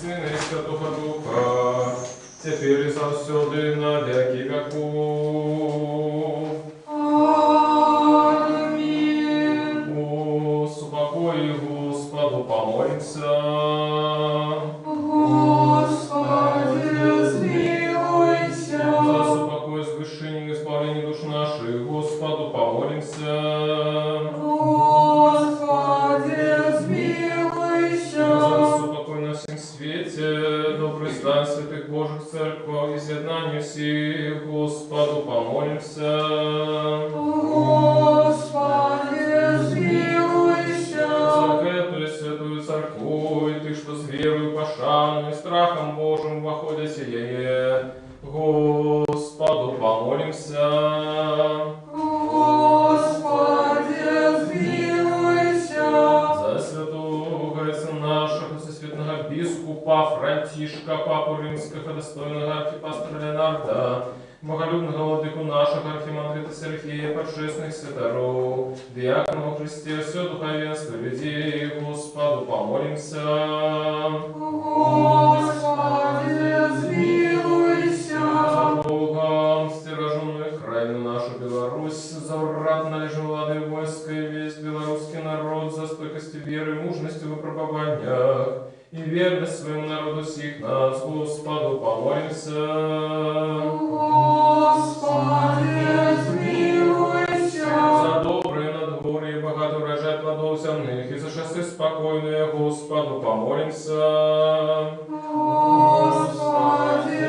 Сына и Святого Духа, теперь и завсёды на веки веков. Аминь. Успокой Господу, помолимся. Господи, смилуйся. За супокой, сгущение и избавление душ наших, Господу помолимся. Господи, смилуйся. За супокой на всем свете, добрый стан святых Божьих церквах, изъеднание всех, Господу помолимся. Господи, смилуйся. За эту святую церкву, и ты, что с верою пошану и страхом Божьим воходя сие, Господу помолимся. Господи, смилуйся. За святого отца нашего, за святого бискупа Франтишка, папу римского, достойного архипастора Леонарда, боголюбного владыку нашего архимандрита Сергея, подшествных святоров, диаконов Христе, все духовенство людей, Господу помолимся. Господи, смилуйся. За Богом стерженную крайну нашу Беларусь, за врат належим влады войска и весь белорусский народ, за стойкость веры, мужность в выпробованиях и верность своему народу сих нас, Господу помолимся. Господи, смилуйся. За добрые надворье и богатый урожай плодов земных, и за шоссе спокойное, Господу помолимся. Господи,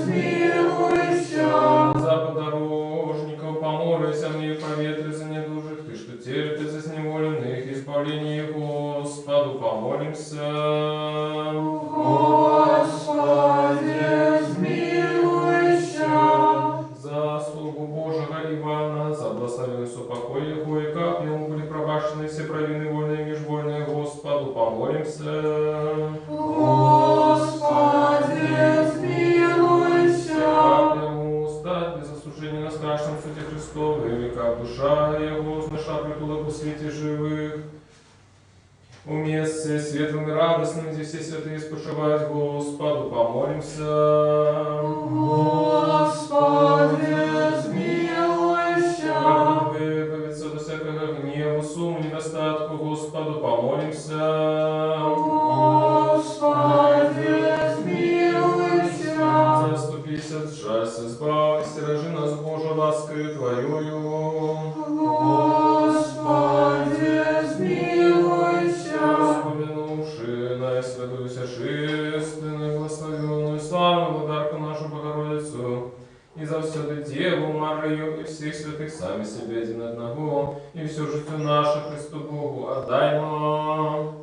смилуйся. За подорожников помолимся мне по ветре за недужих, ты, что терпит за сневоленных, избавление Господу помолимся. Господи, смилуйся. За слугу Божьего Ивана, за благословенный супокой его, и как ему были пробашены все провины вольные и межвольные, Господу помолимся. Господи, смилуйся. Как ему стать без осуждения на страшном суде Христовым, и как душа его сноша притулок у свете живых. Уместцы светлым и радостным, где все святые спочивают, Господу помолимся. Господи, смилуйся. Как выговориться до всякого гнева, сумму, недостатку, Господу помолимся. Господи, смилуйся. Заступись от жалься, избавь, стережи нас, Божия, ласкою Твоею. Господи, смилуйся. Вспомянувши на святую сошественную, благословенную, славную владарку нашу Богородицу, и за всюду Деву Марию, и всех святых сами себе один одного, и всю жизнь нашу Христу Богу отдаймо.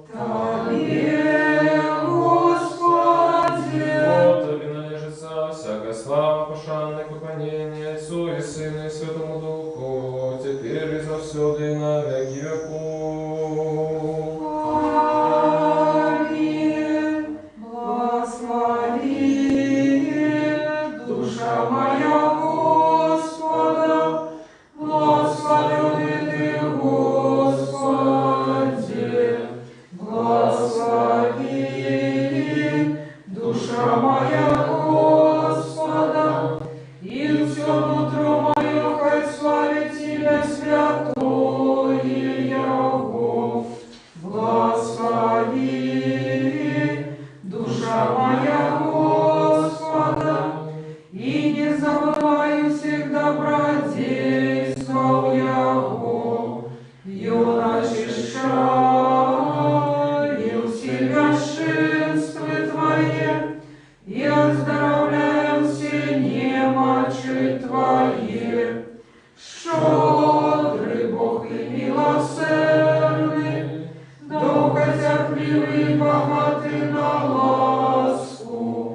Тебе, Господи. Вот Тебе належится всякая слава, пошанное поклонение Отцу и Сыну и Святому Духу, теперь и завсёды и на веки веков. Аминь. Благослови душа моя Господа, благослови Ты, Господи. Благослови душа моя Господа, и все нутро мое хай славит Тебя, святое Его. Благослови душа моя Господа, и не забывай всех добродействов Его. Очищаю все бесшинства Твои, и оздоровляю все немочи Твои. Щедрый Бог и милосердный, долготерпливый и богатый на ласку,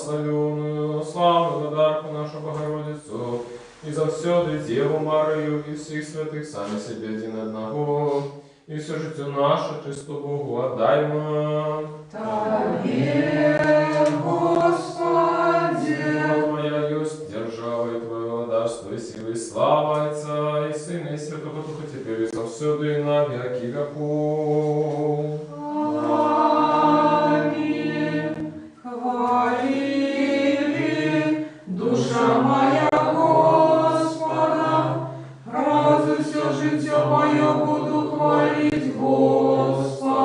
благословенную, славную дарку нашу Богородицу, и за всюду Деву Марию, и всех святых сами себе один одного, и все житие наше Христу Богу отдаймо. Тебе, Господи, Твоя есть держава и Твое владарство, и силы, и слава Отца, и Сына, и Святого Духа, теперь и совсюду, и на веки веков. Аминь. Хвали, душа моя Господа, разве все житие мое буду хвалить Господа,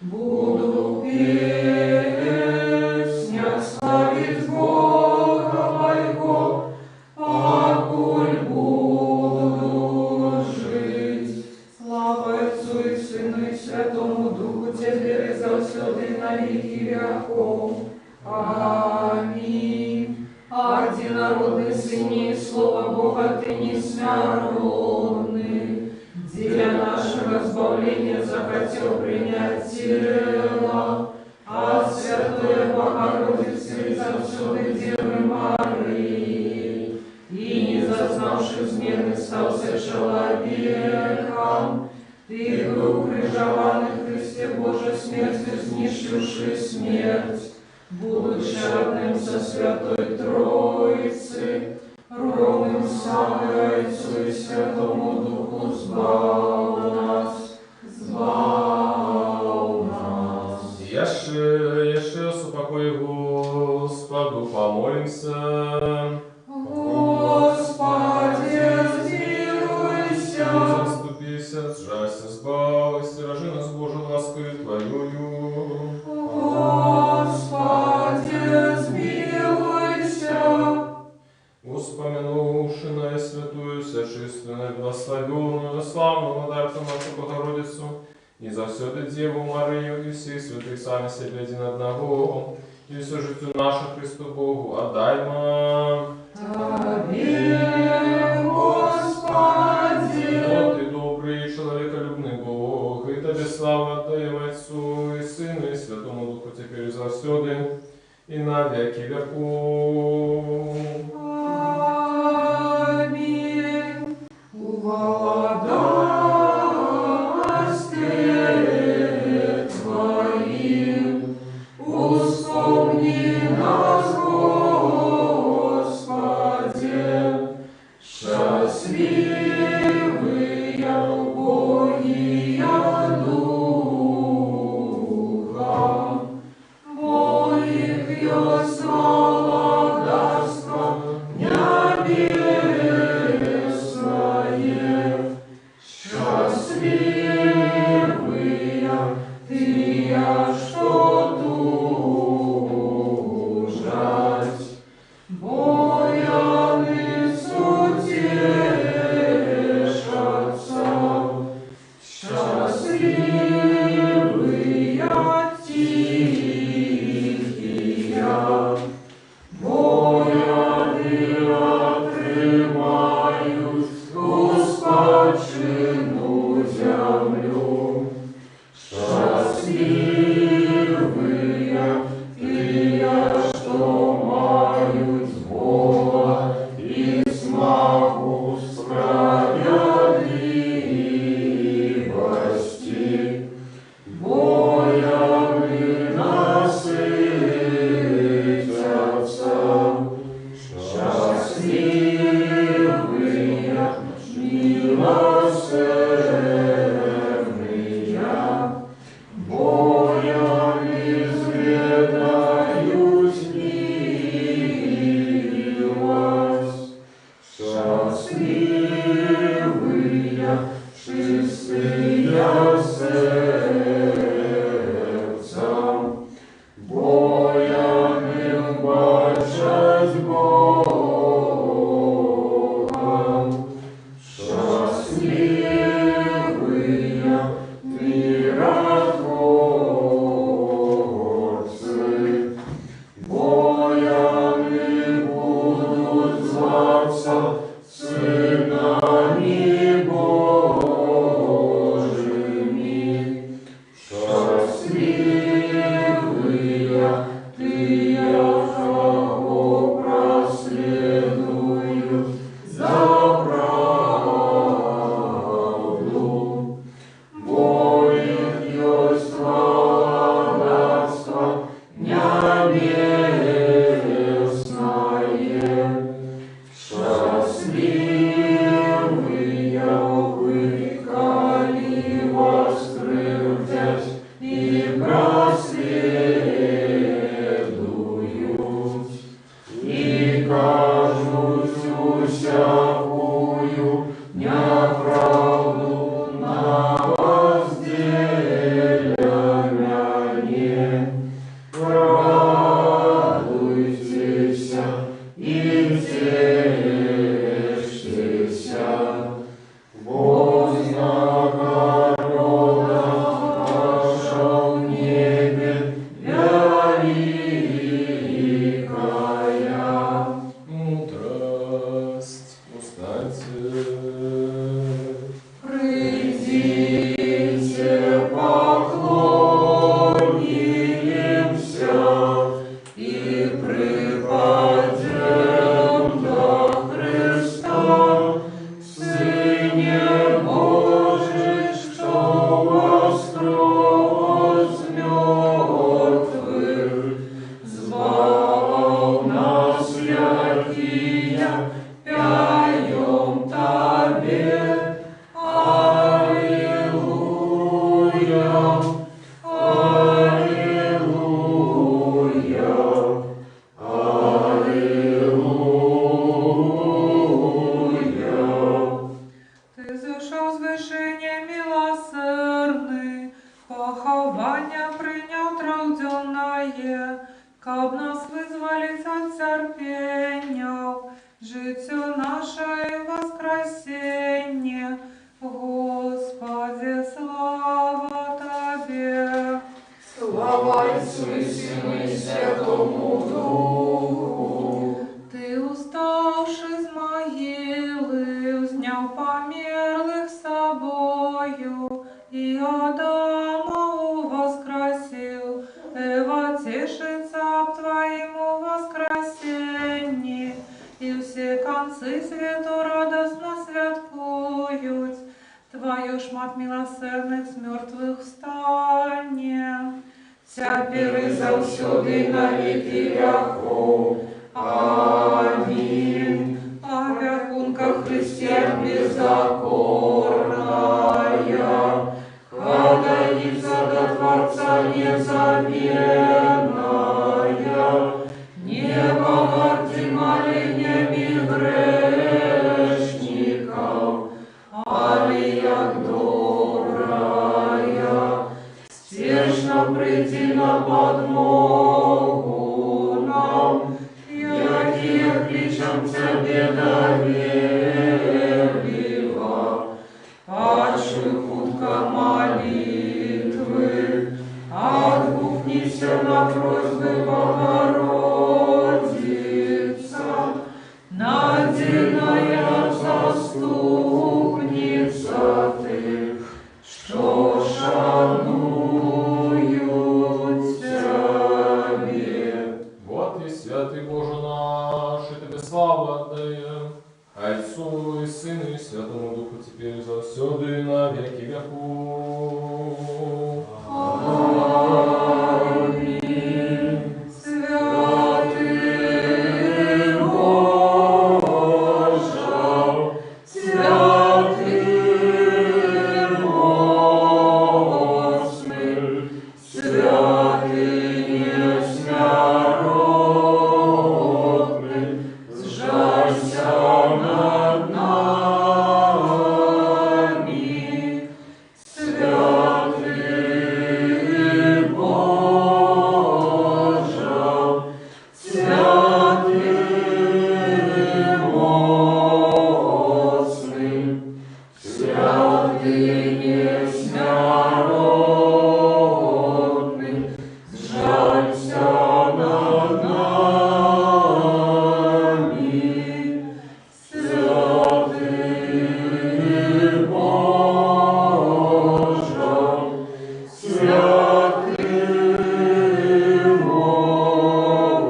буду песнях славить Бога моего, покуль буду жить. Слава Отцу и Сыну и Святому Духу, теперь и завсёды и на веки веков. Аминь. Одинородный Сыне и Слово Бога, Ты несмяродный, для нашего избавления захотел принять тело от Святой Богородицы и завсёды Девы Марии, и не зазнавши измены стался человеком. Ты был крыжованный в Христе Божий смертью, знищивший смерть, будучи одним со Святой Троицы, ровным славой Отцу и Святому Духу сбал нас, сбал нас. Яше супокой Господу, помолимся. Господи, смилуйся. Заступися, сжалься, сбавься, рожи нас Божию ласкою Твоею. Господи, смилуйся. Вспомянувши на святую, всечистую, благословенную, славную владарку нашу Богородицу, и за все Деву Марию, и всех святых сами себе один одного, и все житию наше Христу Богу отдаймо. Тебе, Господи, Вот и добрый, человеколюбный Бог, и Тебе слава отдаем Отцу, и Сыну, и Святому Духу, теперь и завсёды, и на веки веков. Аминь. Владасте Твоим, вспомни нас, Господи, счастливые убогие духом, моих есть благодарство небесное, счастливые тыя, что тужать, бояны утешатся, счастливые тихие, припадем до Христа, Сыне Божий, что воскрес из мертвых, звал нас, якия, пяем Тебе. Аллилуйя, аллилуйя, аллилуйя. Ты зашел с вышения милосердный, поховання принял труденное, каб нас вызволить от терпения, житию наше и воскресенье. Господи, слава Тебе! Слава Отцу и Сыну и Святому Духу. Ты, уставший с могилы, взнял померлых с собою, и Адама воскресил, Эва тешится об Твоему воскресенье, и все концы свету радостно святкуют. Твою ж мать милосердных с мертвых встане. Тепер і завсюди на віки веков. Аминь. О рахунках Христиан беззаконная, хватается до Творца незабвенная, небо горди молениями грешников, али як добрая, стешно приди на подмогу нам, якие кличем Тебе доверливо, падших хутко молитвы, отгукнися на просьбы Богородица, надежная заступница Ты, что шануют Тебе. Вот и святый Боже наш, и Тебе славу отдаем, Отцу и Сыну и Святому Духу, теперь и завсёды и на веки веков. Аминь. Святый Боже, святый мощный, святый несмиренный, сжалься над нами. Святый Боже, святый мощный, святый несмиренный, сжалься над нами. Святый Боже, святый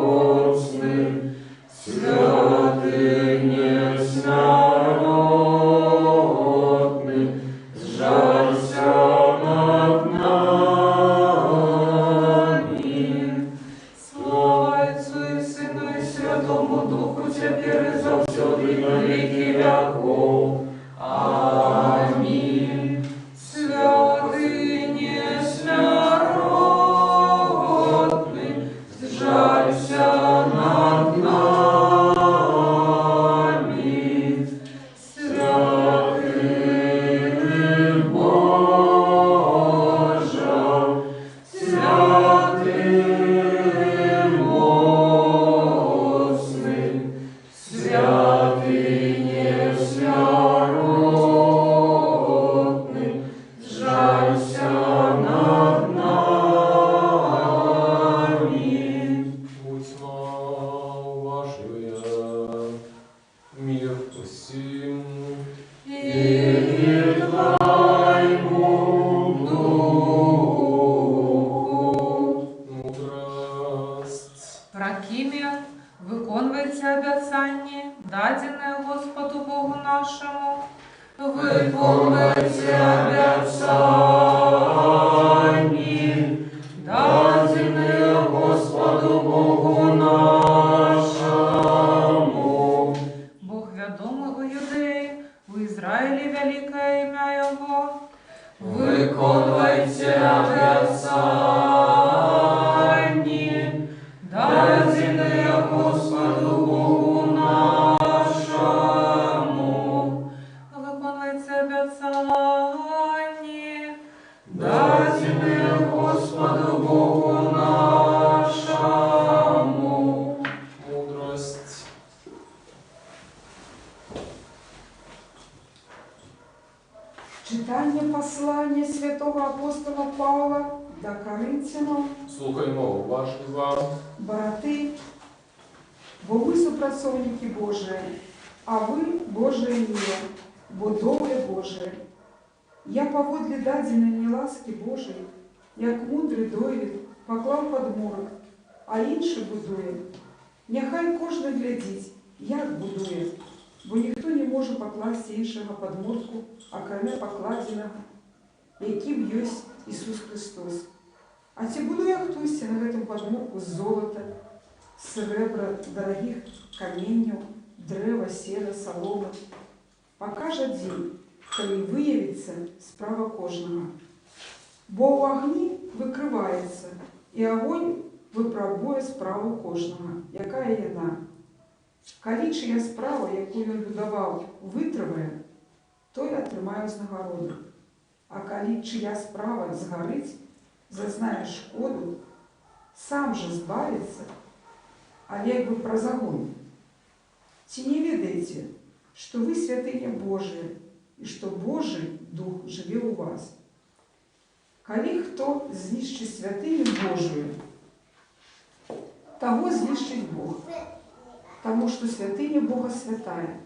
мощный, святый несмиренный, сжалься над нами. Слава Отцу и Сыну и Святому Духу, теперь и завсёды и на веки веков. Аминь. Святый несмиренный, сжалься над нами. Святый Боже, святый мощный, святый несмиренный, Сімен, виконуйте обіцяння, дадене Господу Богу нашому. Виконуйте обіцяння, дадене Господу Богу нашому. Бог відомий у Юдеї, у Ізраїлі велике ім'я Його. Виконуйте обіцяння, дадене Господу Богу нашому. Виконуйте обіцяння, Дадене Господу Богу нашому. Мудрость. Читання послання святого апостола Павла до Коринтянам. Слухаймо уважливо. Брати, бо ви супрацовники Божії, а ви Божие мило, будовля Божия. Я поводле даденої ласки Божої, як мудрий дойлід, поклав подмурок, а інший будує. Нехай кожен глядить, як будує, бо ніхто не може покласти іншого подмурку, окромя покладеного, яким є Ісус Христос. А ці будує хтось на гэтым подмурку з золота, сребра, дорогих каменів, древа, сера, соломи. Покаже день, коли виявиться справа кожного. Бо у огні викривається, і огонь випробує справу кожного, яка є яна. Коли чия справа, яку він будував, витриває, той отримає взнагороду. А коли чия справа згорить, зазнає шкоду, сам же збавиться, але якби про загон. Ці не ведаете, что вы святыня Божия, и что Божий Дух живе у вас. Коли хто знищить святыню Божию, того знищить Бог, тому что святыня Бога святая,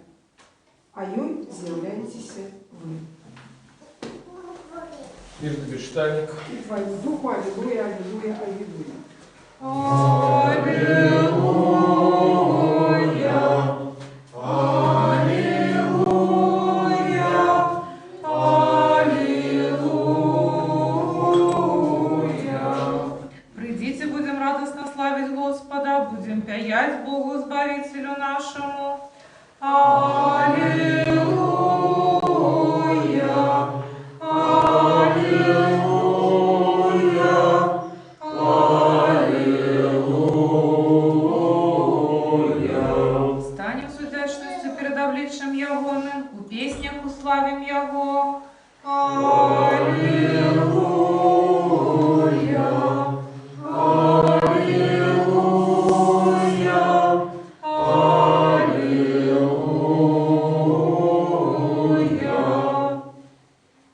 а ёй з'являєтеся ви. Мир тобі, читальник. И твою духу, аллилуйя, аллилуйя, аллилуйя. Придите, будем радостно славить Господа, будем паять Богу Избавителю нашему. Аллилуйя, аллилуйя, аллилуйя. Станем с удячностью перед обличием Ягоным, у песнях уславим Яго. Аллилуйя, аллилуйя, аллилуйя.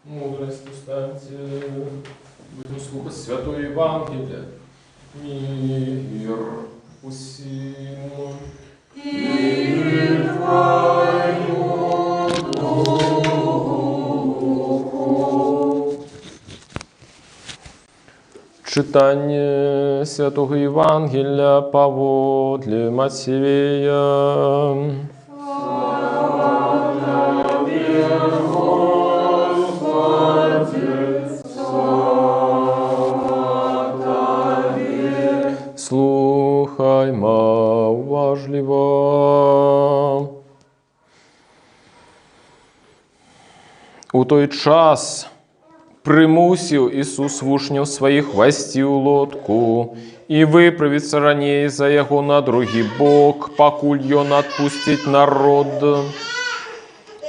Мудрость устаньте. Будем слухать Святое Евангелие. Мир усім. И твою духу. Читання Святого Євангелія поводле Матфея. Слухаймо уважливо. У той час примусив Ісус вучнів своїх вести у лодку і виправиться ранее за його на другий бок, покуль ён отпустить народ.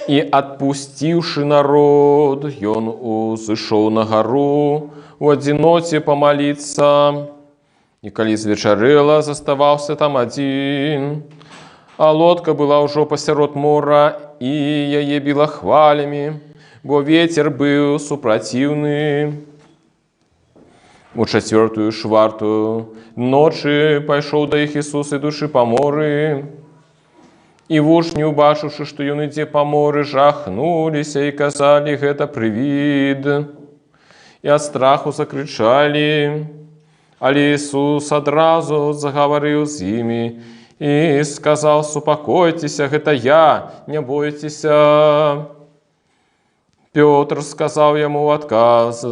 І отпустивши народ, ён узышоў на гору в адзіноце помолиться. І калі звечарэла, заставаўся там адзін. А лодка была ўжо пасярод мора, і яе біла хвалямі, бо ветер быў супраціўны. У чацвёртую шварту ночы пайшоў да іх Ісус, ідучы па моры. І вучні, убачыўшы, што ён ідзе па моры, жахнуліся і казалі: гэта прывід. І ад страху закрычалі. Але Ісус адразу загаварыў з імі і сказаў: «Супакойцеся, гэта я, не бойцеся». Пётр сказаў яму ў адказ: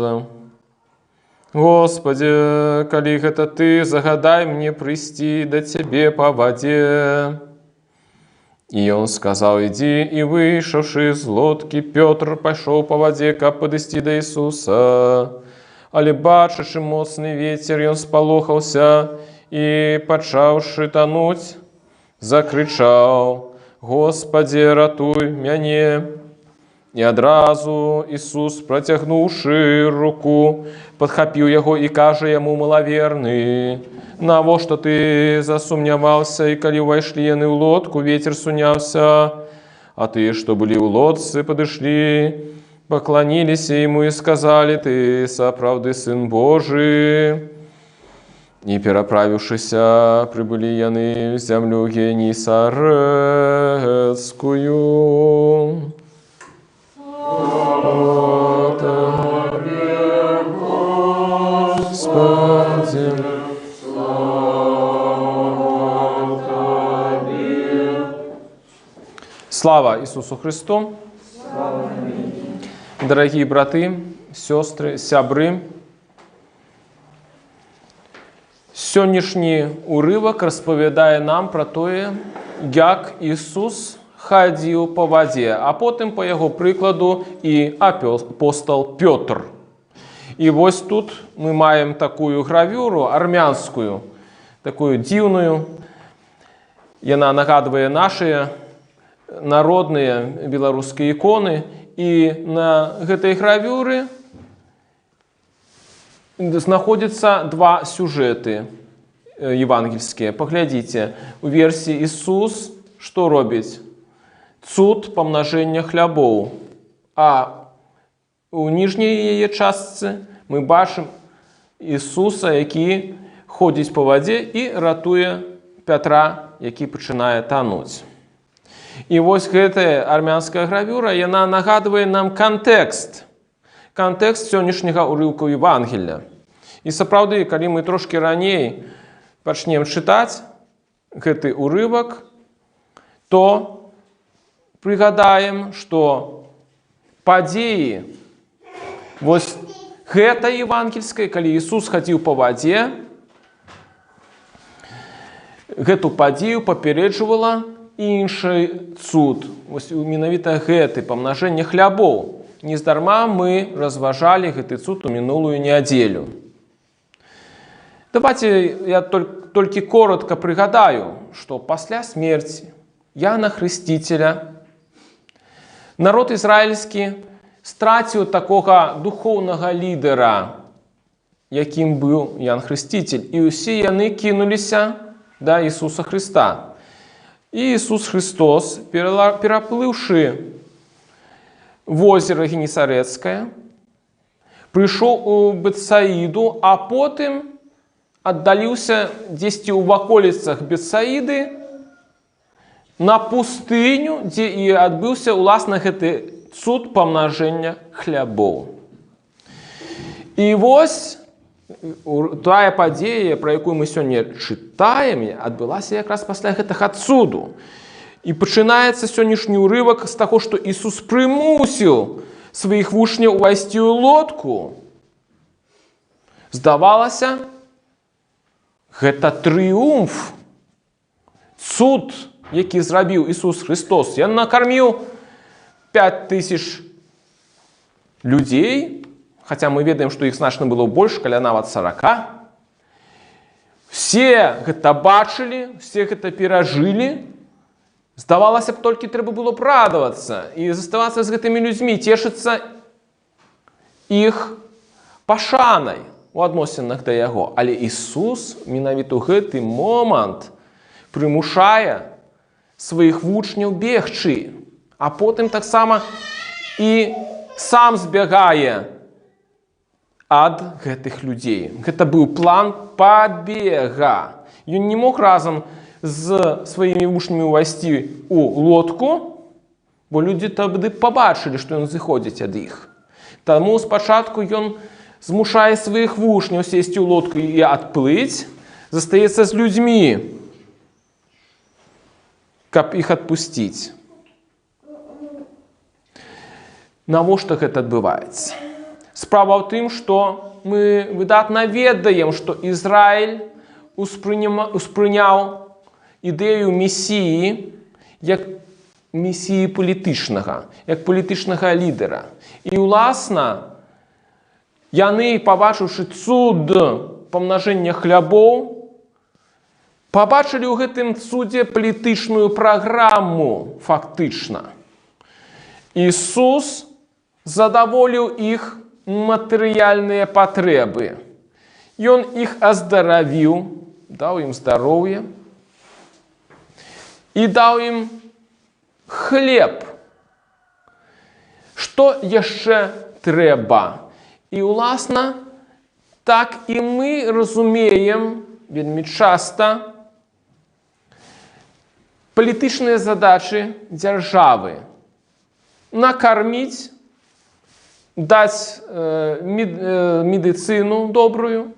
«Господи, калі гэта ты, загадай мне прыйсці да цябе па вадзе». І ён сказаў: «Ідзі». І выйшаўшы з лодкі, Пётр пайшоў па вадзе, каб падысці да Ісуса. Але бачачы моцны вецер, ён спалохаўся і, пачаўшы тануць, закрычаў: «Господи, ратуй мяне». І адразу Ісус, працягнуўшы руку, падхапіў яго і кажа яму: «Малаверны, навошта ты засумняваўся?» І калі ўвайшлі яны ў лодку, вецер суняўся, а тыя, што былі ў лодцы, падышлі, пакланіліся яму і сказалі: «Ты сапраўды Сын Божы». І, пераправіўшыся, прыбылі яны ў зямлю Генісарэцкую. Господи, слава Ісусу Христу! Дорогие браты, сестры, сябры, сённяшні урывак распавядае нам пра тое, як Ісус хадзіў па вадзе, а потым па яго прыкладу і апостол Пётр. І вось тут мы маем такую гравюру армянскую, такую дзіўную. Яна нагадвае нашыя народныя беларускія іконы. І на гэтай гравюры знаходзяцца два сюжэты евангельскія. Паглядзіце, у версіі Ісус што робіць? Цуд памнажэння хлябоў. А у ніжняй яе частцы мы бачым Ісуса, які ходзіць па вадзе і ратуе Пятра, які пачынае тануць. І вось гэтая армянская гравюра, яна нагадвае нам кантэкст сённяшняга ўрыўку Евангелля. І сапраўды, калі мы трошкі раней пачнем чытаць гэты ўрывак, то прыгадаем, што падзеі вось гэта евангельскае, калі Ісус хадзіў па вадзе, гэту падзею папярэджвала іншы цуд. Вось менавіта гэты памнажэнне хлябоў. Нездарма мы разважалі гэты цуд у мінулую нядзелю. Давайте я толькі коротка прыгадаю, што пасля смерці Яна Хрысціцеля народ ізраільскі страціў такога духоўнага лідара, якім быў Ян Хрысціцель, і ўсе яны кінуліся да Ісуса Хрыста. І Ісус Христос, пераплыўшы возера Генісарэцкае, прыйшоў у Бетсаіду, а потым аддаліўся дзесьці ў ваколіцах Бетсаіды на пустыню, дзе і адбыўся уласна гэты цуд памнажэння хлябоў. І вось тая падзея, пра якую мы сёння чытаем, адбылася якраз пасля гэтага цуду. І пачынаецца сённяшні ўрывак з таго, што Ісус прымусіў сваіх вучняў увайсці ў лодку. Здавалася, гэта трыумф, цуд, які зрабіў Ісус Христос. Ён накарміў 5000 людзей, хаця мы ведаем, што іх значна было больш, каля нават 40. Все гэта бачылі, все гэта перажылі. Здавалася б, толькі трэба было б радавацца і заставацца з гэтымі людзьмі, цешыцца іх пашанай у адносінах да яго. Але Ісус менавіта ў гэты момант прымушае сваіх вучняў бегчы, а потым таксама і сам збягае ад гэтых людзей. Гэта быў план пабега. Ён не мог разам з сваімі вучнямі ўвайсці ў лодку, бо людзі тады пабачылі, што ён зыходзіць ад іх. Таму спачатку ён змушае сваіх вучняў сесці ў лодку і адплыць, застаецца з людзьмі, каб іх адпусціць. Навошта гэта адбываецца? Справа ў тым, што мы выдатна ведаем, што Ізраіль успрыняў ідэю месіі як месіі палітычнага, як палітычнага лідара. І, уласна, яны, пабачыўшы цуд памнажэння хлябоў, пабачылі ў гэтым цудзе палітычную праграму, фактычна. Ісус задаволіў іх матэрыяльныя патрэбы. Ён іх аздаравіў, даў ім здароўе і даў ім хлеб. Што яшчэ трэба? І, уласна, так і мы разумеем вельмі часта палітычныя задачы дзяржавы. Накарміць, даць медыцыну добрую,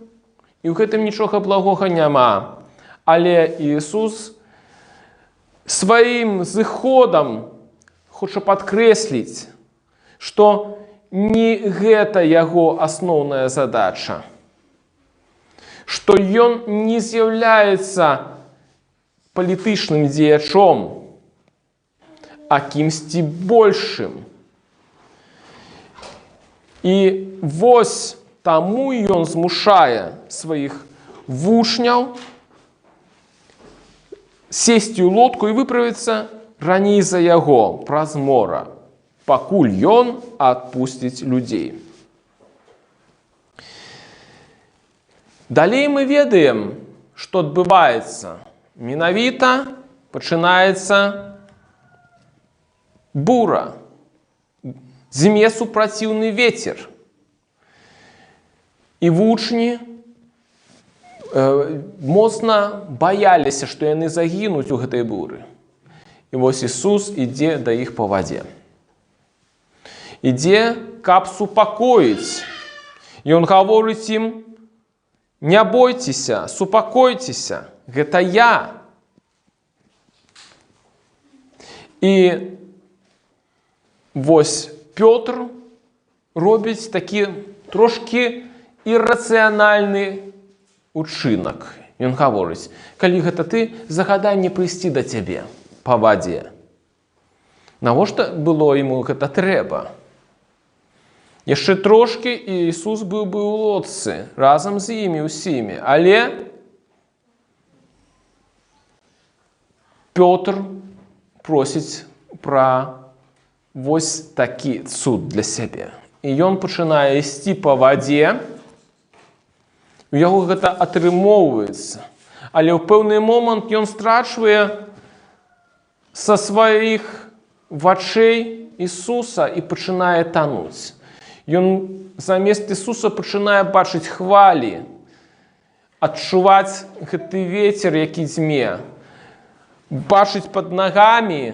і ў гэтым нічога благога няма. Але Ісус сваім зыходам хоча падкрэсліць, што не гэта яго асноўная задача, што ён не з'яўляецца палітычным дзеячом, а кімсьці большым. І вось таму ён змушае сваіх вучняў сесці ў лодку і выправіцца раней за яго, праз мора, пакуль ён адпусціць людзей. Далей мы ведаем, што адбываецца. Менавіта пачынаецца бура. Зме супраціўны вецер. І вучні моцна баяліся, што яны загінуць у гэтай буры. І вось Ісус ідзе да іх па вадзе. Ідзе, каб супакоіць. Ён гаворыць ім: не бойцеся, супакойцеся, гэта я. І вось Пётр робіць такі трошкі іррацыянальны учынак. Ён гаворыць: калі гэта ты, загадай мне прыйсці да цябе па вадзе. Навошта было яму гэта трэба? Яшчэ трошкі і Ісус быў бы ў лодцы разам з імі ўсімі. Але Пётр просіць пра вось такі цуд для сябе. І ён пачынае ісці па вадзе. У яго гэта атрымоўваецца. Але ў пэўны момант ён страчвае са сваіх вачэй Ісуса і пачынае тануць. Ён замест Ісуса пачынае бачыць хвалі, адчуваць гэты вецер, які дзьме, бачыць пад нагамі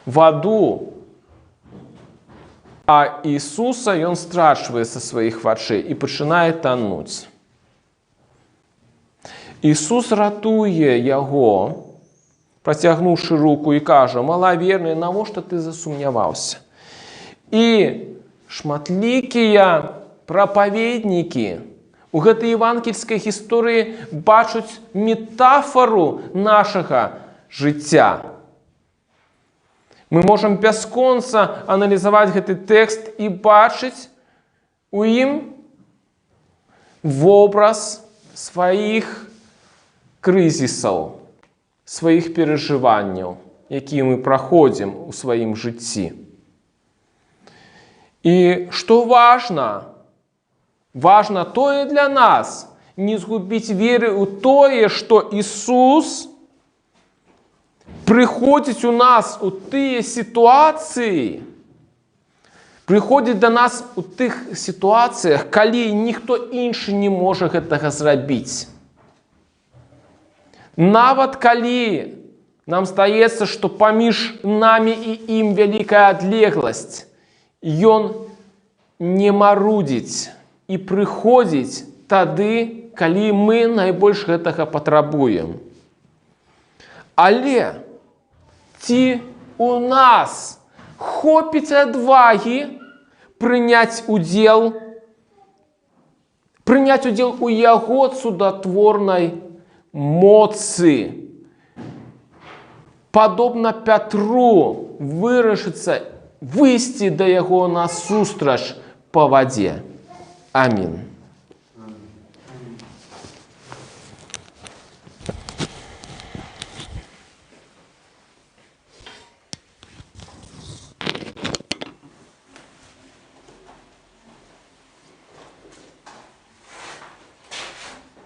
ваду, а Ісуса ён страчвае са сваіх вачэй і пачынае тануць. Ісус ратуе яго, працягнуўшы руку, і кажа: малаверны, навошта ты засумняваўся? І шматлікія прапаведнікі у гэтай евангельскай гісторыі бачаць метафору нашага жыцця. Мы можам бясконца аналізаваць гэты тэкст і бачыць у ім вобраз сваіх крызісаў, сваіх перажыванняў, якія мы праходзім у сваім жыцці. І што важна? Важна тое для нас, не згубіць веры ў тое, што Ісус прыходзіць у нас у тыя сітуацыі, прыходзіць да нас у тых сітуацыях, калі ніхто іншы не можа гэтага зрабіць. Нават калі нам здаецца, што паміж намі і ім вялікая адлегласць, Ён не марудзіць і прыходзіць тады, калі мы найбольш гэтага патрабуем. Але ці у нас хопіць адвагі прыняць удзел у яго цудатворнай моцы. Падобна Пятру вырашыцца выйсці да яго насустрач па вадзе. Амінь.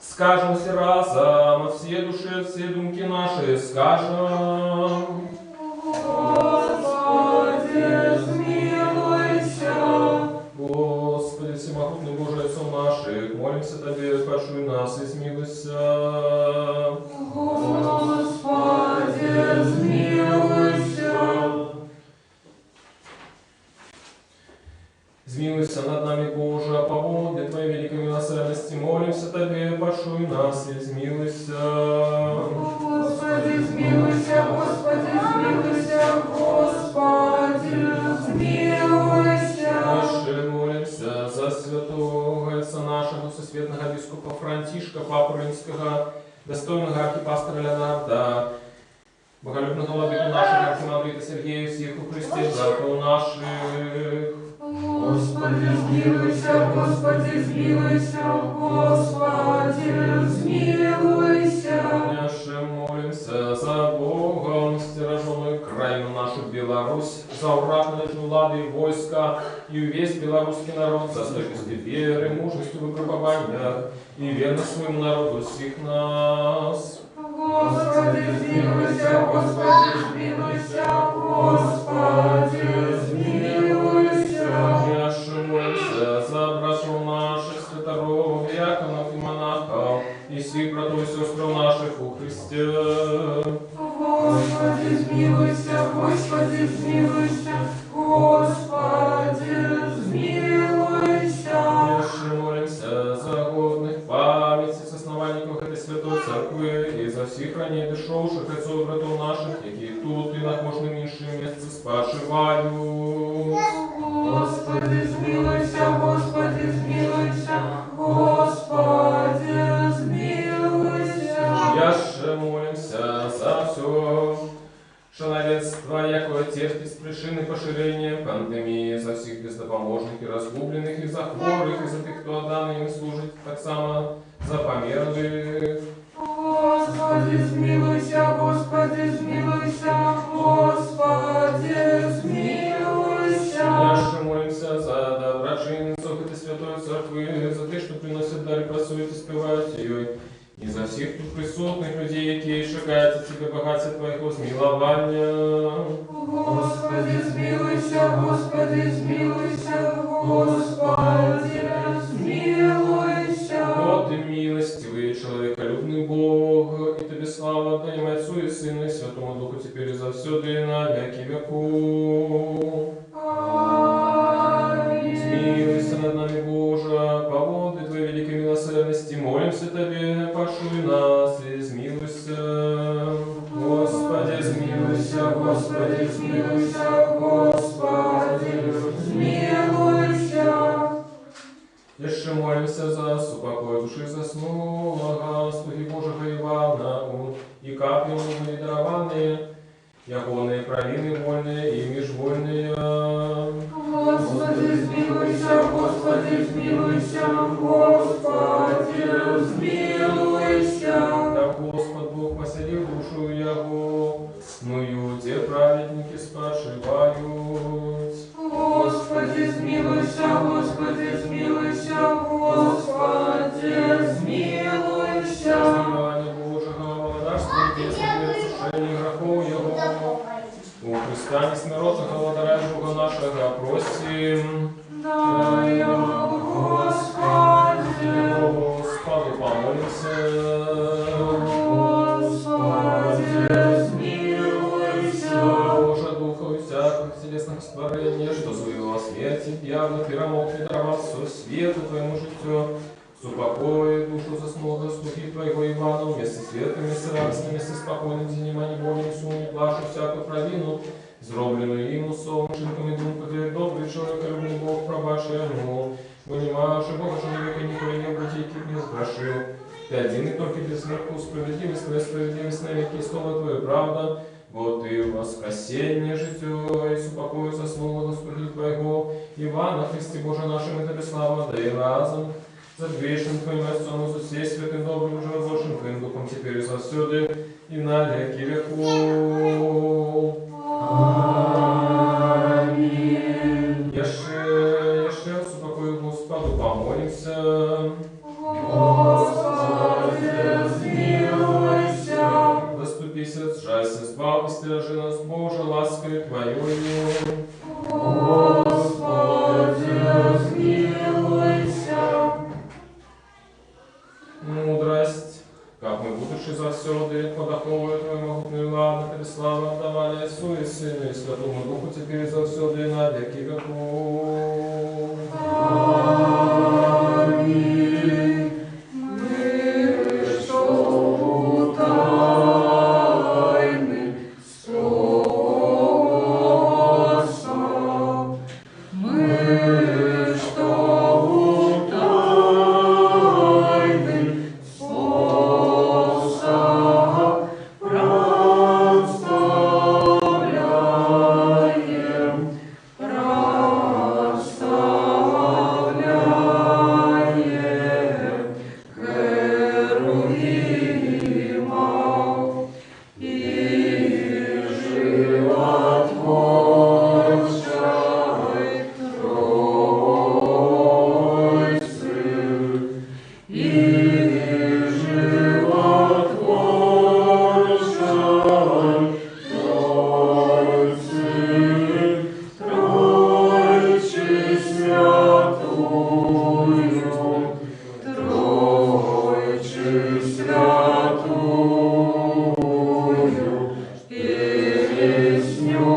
Скажем все разом, от всей души, от всей думки наши, скажем. Господи, смилуйся. Господи, всемогутный Боже, Отцом наших, молимся Тебе, пошуй нас и смилуйся. Господи, смилуйся. Змилуйся над нами, Боже, а по воле Твоей великой милосердности молимся Тебе, пошуй нас и смилуйся. Господи, смилуйся, Господи, смилуйся, Господи, смилуйся. Наши молимся за святого Отца нашего, Всесветного Бискупа Франтишка, Папу Римского, достойного архипастора Леонарда, боголюбного владыку нашего архимандрита Сергея, всех у Христе, братьев наших. Господи, смилуйся, Господи, смилуйся, Господи, смилуйся. Наши молимся за Богом, стираженную крайну нашу Беларусь, за уратную влады и войска, и весь белорусский народ, за стойкость веры, мужесть в выпробованиях и верность своему народу всех нас. Господи, смилуйся, Господи, смилуйся, Господи, смилуйся. Наши молимся за братьев наших, святоров, диаконов и монахов, и всех братов и сестр наших у Христе. Господи, смилуйся, Господи, смилуйся, Господи, смилуйся. Наши молимся за годных памяти с основанников этой святой церкви и за всех ранее дошедших отцов и братов наших, які тут и на кожному іншому місці спочивають. Господи, смилуйся, Господи, смилуйся, Господи, смилуйся. Яше молимся за все человечество, якое терпит с причины поширения пандемии, за всех бездопоможных и разгубленных, и за хворых, и за тех, кто отдан им служит, так само за померлых. Господи, смилуйся, Господи, смилуйся, Господи, смилуйся. Яше молимся за доброчинцев этой святой церкви, за тех, что приносят дар и працуют и спевают ее, и за всех тут присутных людей, які шукають от Тебе багаття Твоего змилования. Господи, смилуйся, Господи, смилуйся, Господи, смилуйся. Вот и милостивый, человеколюбный Бог, и Тебе слава отдаем Отцу и Сыну и Святому Духу, теперь и завсёды и на веки веков. Аминь. Смилуйся над нами, Боже, по воды Твоей великой милосердности, молимся Тебе, пошуй нас и смилуйся. Господи, смилуйся, Господи, смилуйся, Господи, смилуйся. Еще молимся за супокой души заснулого, слуги Божьего Ивана, и капли ему дарованные, ягоные провины вольные и межвольные. Господи, смилуйся, Господи, смилуйся, Господи, смилуйся. Да Господь Бог поселил душу его, ну те праведники спочивают. Господи, смилуйся, Господи, смилуйся, Господи, смилуйся. Смилование Божьего, володарство небесное, сушение грехов его. У Христа несмиротного владаря Бога нашего просим. Дай, Господи, Господу помолимся. Господи, смилуйся. Боже, Духа и всяких телесных створения, что своего смерти, явных и рамов, спокойным, занимай ни боли, ни суму, ни плашу, всякую провину, зробленную ему солнышком и думку, где добрый человек, любный Бог, пробаши ему. Понимаешь, Бога человека николи не обратить, не сгрешил. Ты один и только без смерти, справедливость твоя, справедливость навеки, и слово твое правда. Вот и в воскресенье житё, и супокою заснула Господи Твоего, Ивана, Христе Боже нашим, и Тебе слава, да и разом. За грешным Твоим Отцом, и за всей святым добрым, уже возложим Твоим Духом, теперь и завсёды, и на веки веков. Аминь. Яше, супокою Господу, помолимся. Господи, смилуйся. Заступися, сжалься, избав, и стережи нас, Боже, ласкою Твоею. Господи, смилуйся. Мудрость, как мы, будучи завсёды, подоховывая Твою могутную ладу, Тебе славу отдавали Отцу и Сыну и Святому Духу, теперь и завсёды, и на веки веков. Аминь. Мы, что утайны соса, мы, что утайны соса, проставляем, херувимов и животворчей Тройцы, и животворчей Тройцы, Тройче святую, Тройче святую, песню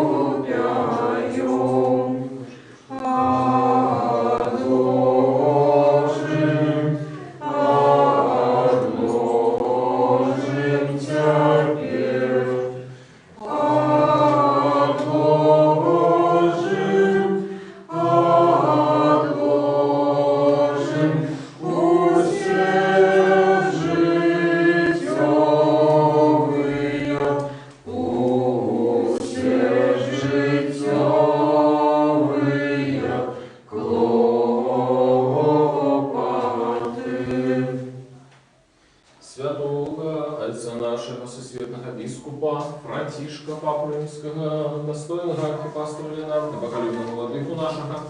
пяем, отложим теперь, отложим усе житёвые, усе житёвые клопоты. Святого Отца нашего, Всесветного Бискупа, Франтишка, Папу Римского, достойного архипастора Ленарда, боголюбного владыку нашего,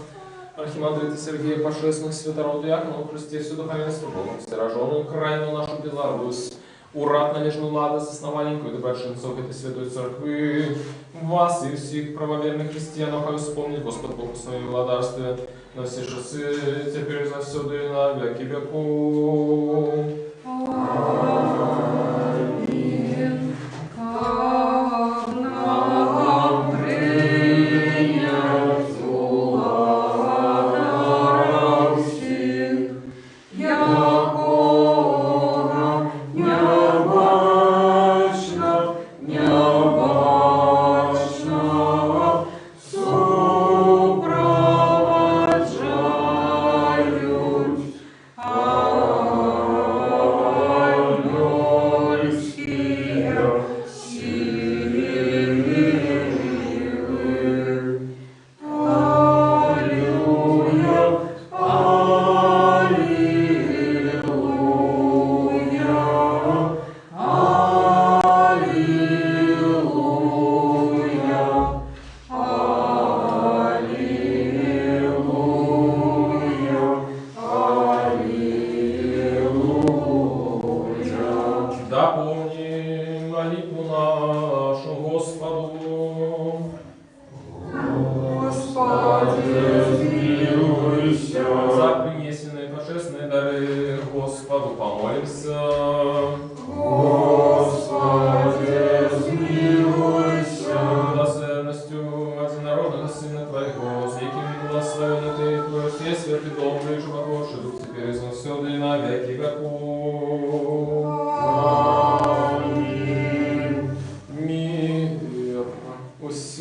архимандрита Сергея Пашесных, святород Диаконов, Христе, все духовенство, Богом стероженную крайну нашу Беларусь, урат належную ладость, основаненькую доброчинцов этой святой церкви, вас и всех правоверных христиан, охай вспомнить Господь Бог в своем владарстве, на все часы, теперь за все и на веки веков. Аминь. Как нам принять злата всех, якого необычно, необычно сопровождают Аминь.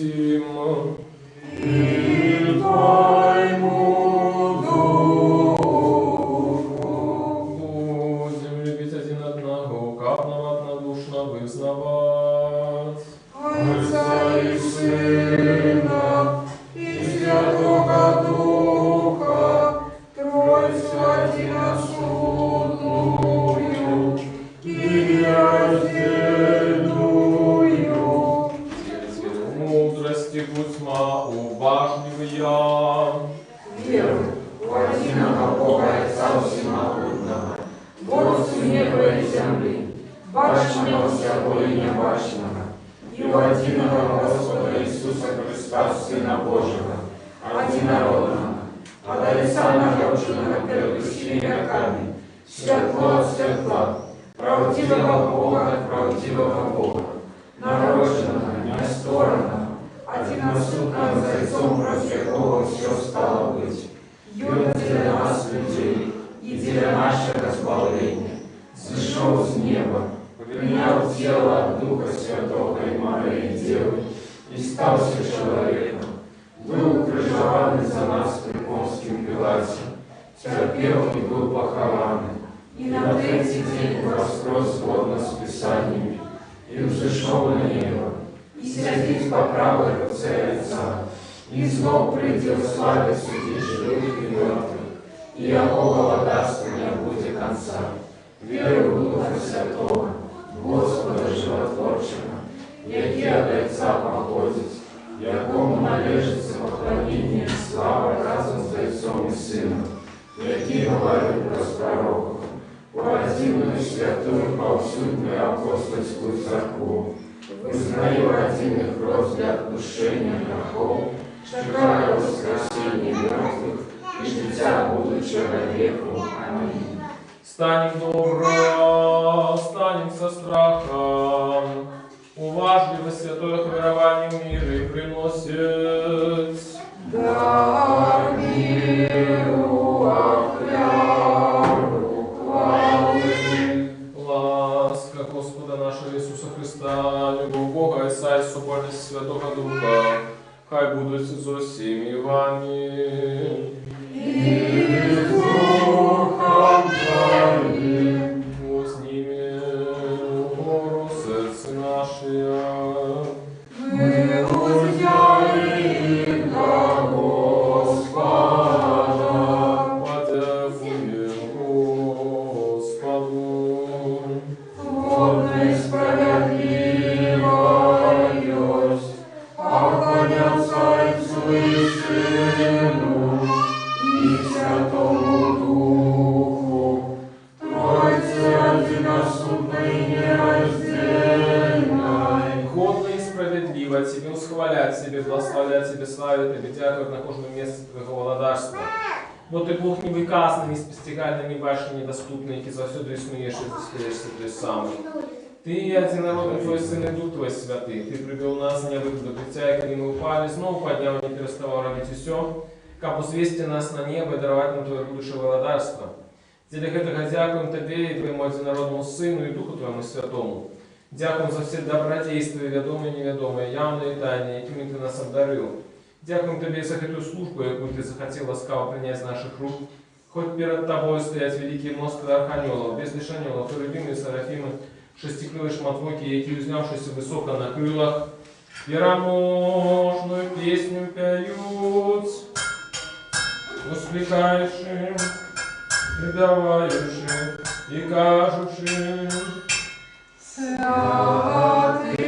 сим. И Твоему Будем любить один одного, как нам однодушно вызнавать. Отца и Сына, и Святого Духа, Тройцу одиносудную и раздельную. Мудрости будьма уважливая. Веру в единого Бога Отца Всемогутного, Творцу неба и земли, башенного всего и небашенного, и в единого Господа Иисуса Христа, Сына Божьего, одинородного, от Отца народженного перед всеми веками, светло от светла, правдивого Бога от правдивого Бога, народженного, нестворенного, одиносутного за Отцом, против якого все стало быть, юда для нас, людей, и для нашего избавления, сошел с неба, принял тело от Духа Святого и Марии Девы и стался человеком, был укрыжован за нас при Понским Пилате, терпел и был похован, и на третий день воскрес згодно с Писаниями, и взошел на небо, и сидит по правой руце Отца, и снова придет в славе судить живых и мертвых, и якого водарства не будет конца. Верую в Духа Святого, Господа Животворчего, який от Отца походит, якому належится поклонение и слава разом с Отцом и Сыном, який говорит про пророков, единую святую повсюдную апостольскую церкву, вызнаю один их род для отпущения грехов, чекаю воскресение мертвых и життя будущего веку. Аминь. Станем добро, станем со страхом, уважливо святое хверование в мире приносит. Да миру охляру хвалы. Ласка Господа нашего Иисуса Христа, любовь Бога Отца и соборность Святого Духа, хай будут со всеми вами. И с Духом Твоим. Возними гору сердце наше. Мы узяли на Господа. Подякуем Господу. Водно и справедливость, поклоняться Отцу и Сыну и Святому Духу, Тройце одиносудной и нераздельной. Годно и справедливо Тебе восхвалять Тебе, благословлять Тебе, славить Тебе, дякую на каждом месте Твоего владарства. Но Ты Бог невыказанный, спостигальный, небашенный, недоступный, и завсюду иснуешь и застоишься Ты самый. Ты одинородный Твой Сын и Дух Твой Святый, Ты привел нас не выкрутя, и когда мы упали, снова поднял, не переставал робить все, как узвести нас на небо и даровать нам Твое будущее владарство. Для этого дякуем Тебе и Твоему одинородному Сыну и Духу Твоему Святому. Дякуем за все добродействия, ведомые и неведомые, явные и тайные, якими Ты нас обдарил. Дякуем Тебе за эту службу, яку Ты захотел ласкаво принять с наших рук. Хоть перед Тобой стоять великие множество архангелов, без лишанелов, херувимы и серафимы, шестикрылые шматвоки, які, узнявшися высоко на крылах, вероможную песню пяют, воскликающим, придавающим и кажущим. Святый,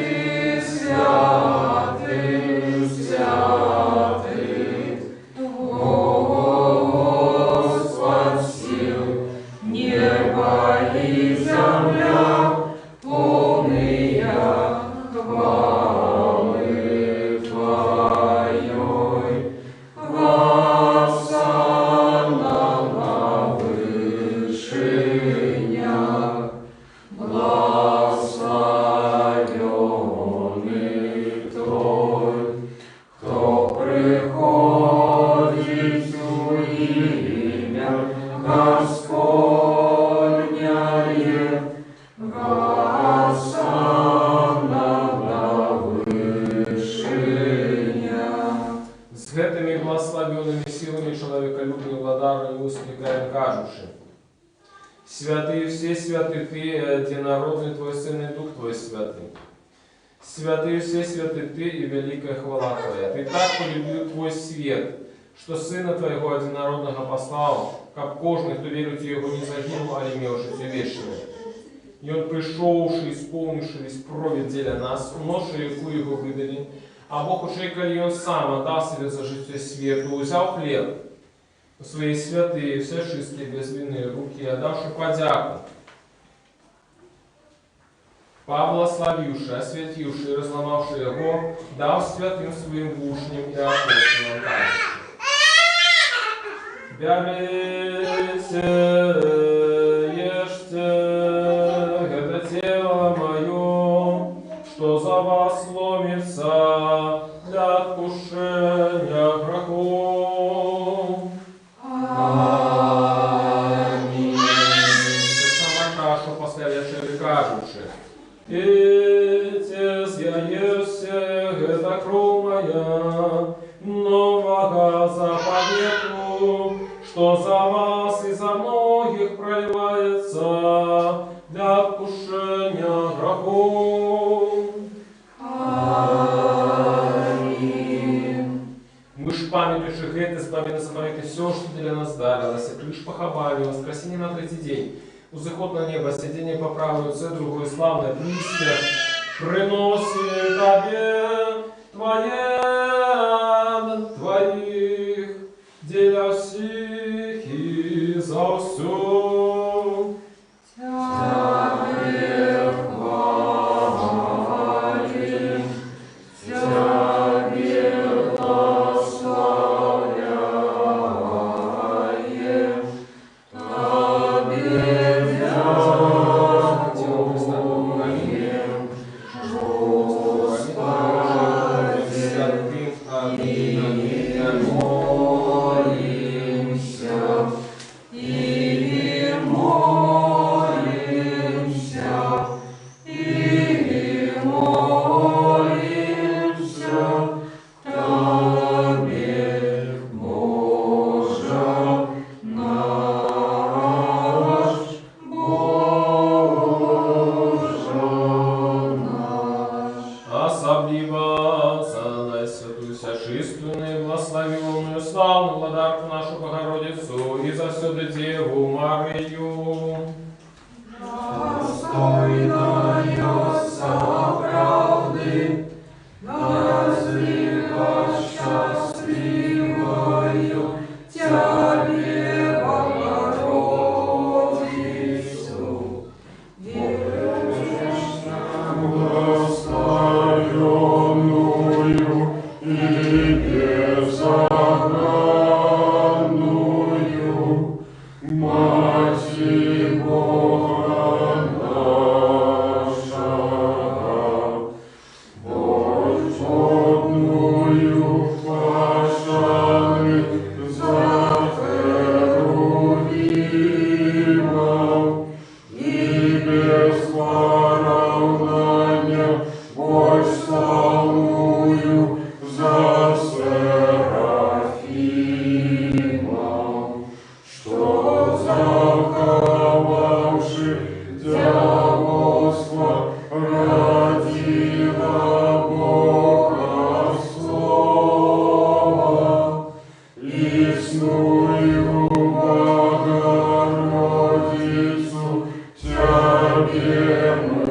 святый, святый, Господь сил, небо и земля, полные хвалы Твоей. Госанна на вышинях, благословен кажучи: «Святый все святы Ты, единородный Твой Сын и Дух Твой Святый. Святый все святы Ты и великая хвала Твоя. Ты так полюбил Твой свет, что Сына Твоего единородного послал, как кожный, кто верит в Его, не загинул, а имел жизнь вечную. И Он пришелший, исполнивший весь провід для нас, умножший яку Его выдали, а Бог уже, коли Он сам отдал себе за життя свету, взял хлеб у своей святые, все чистые, безвинные руки, отдавши подяку, поблагословивши, осветивши и разломавши его, дал святым своим вушням и апостолам так: «Берите, ешьте, это тело мое, что за вас ломится для откушения грехов». Аминь. Це сама каша, після вечері кажучи: «Пейте, з'їжте, это кров моя, нового заповету, что за вас и за многих проливается для откушения грехов». Аминь. Мы ж памятуючи гети, збавили забавити все, что для нас дарилося, криш поховали, воскресение на третий день, узыход на небо, сидение по правую, це другое славное близкое, приносим Тебе Твоих, деля всех и за все. Тебе хвалим, Тебе прославляем, Тебе дякуем, Господи, святым. Аминь. Молимся, и молимся, и молимся Тебе, Боже наш, Боже наш. Особливо за Наисвятую Всечистую, благословенную, славную Владарку нашу Богородицу и за всю Деву Марию. Достойная правды, назревать счастливою Тебе, Богородицу, благословенную и беззаганную Матерь Бога нашего, Господную пожалуй за Херувимов и без поравнания Божь славную за Серафимов, что заховавши дьявольство, родила Бога Слова, лесную Богородицу Тебе мы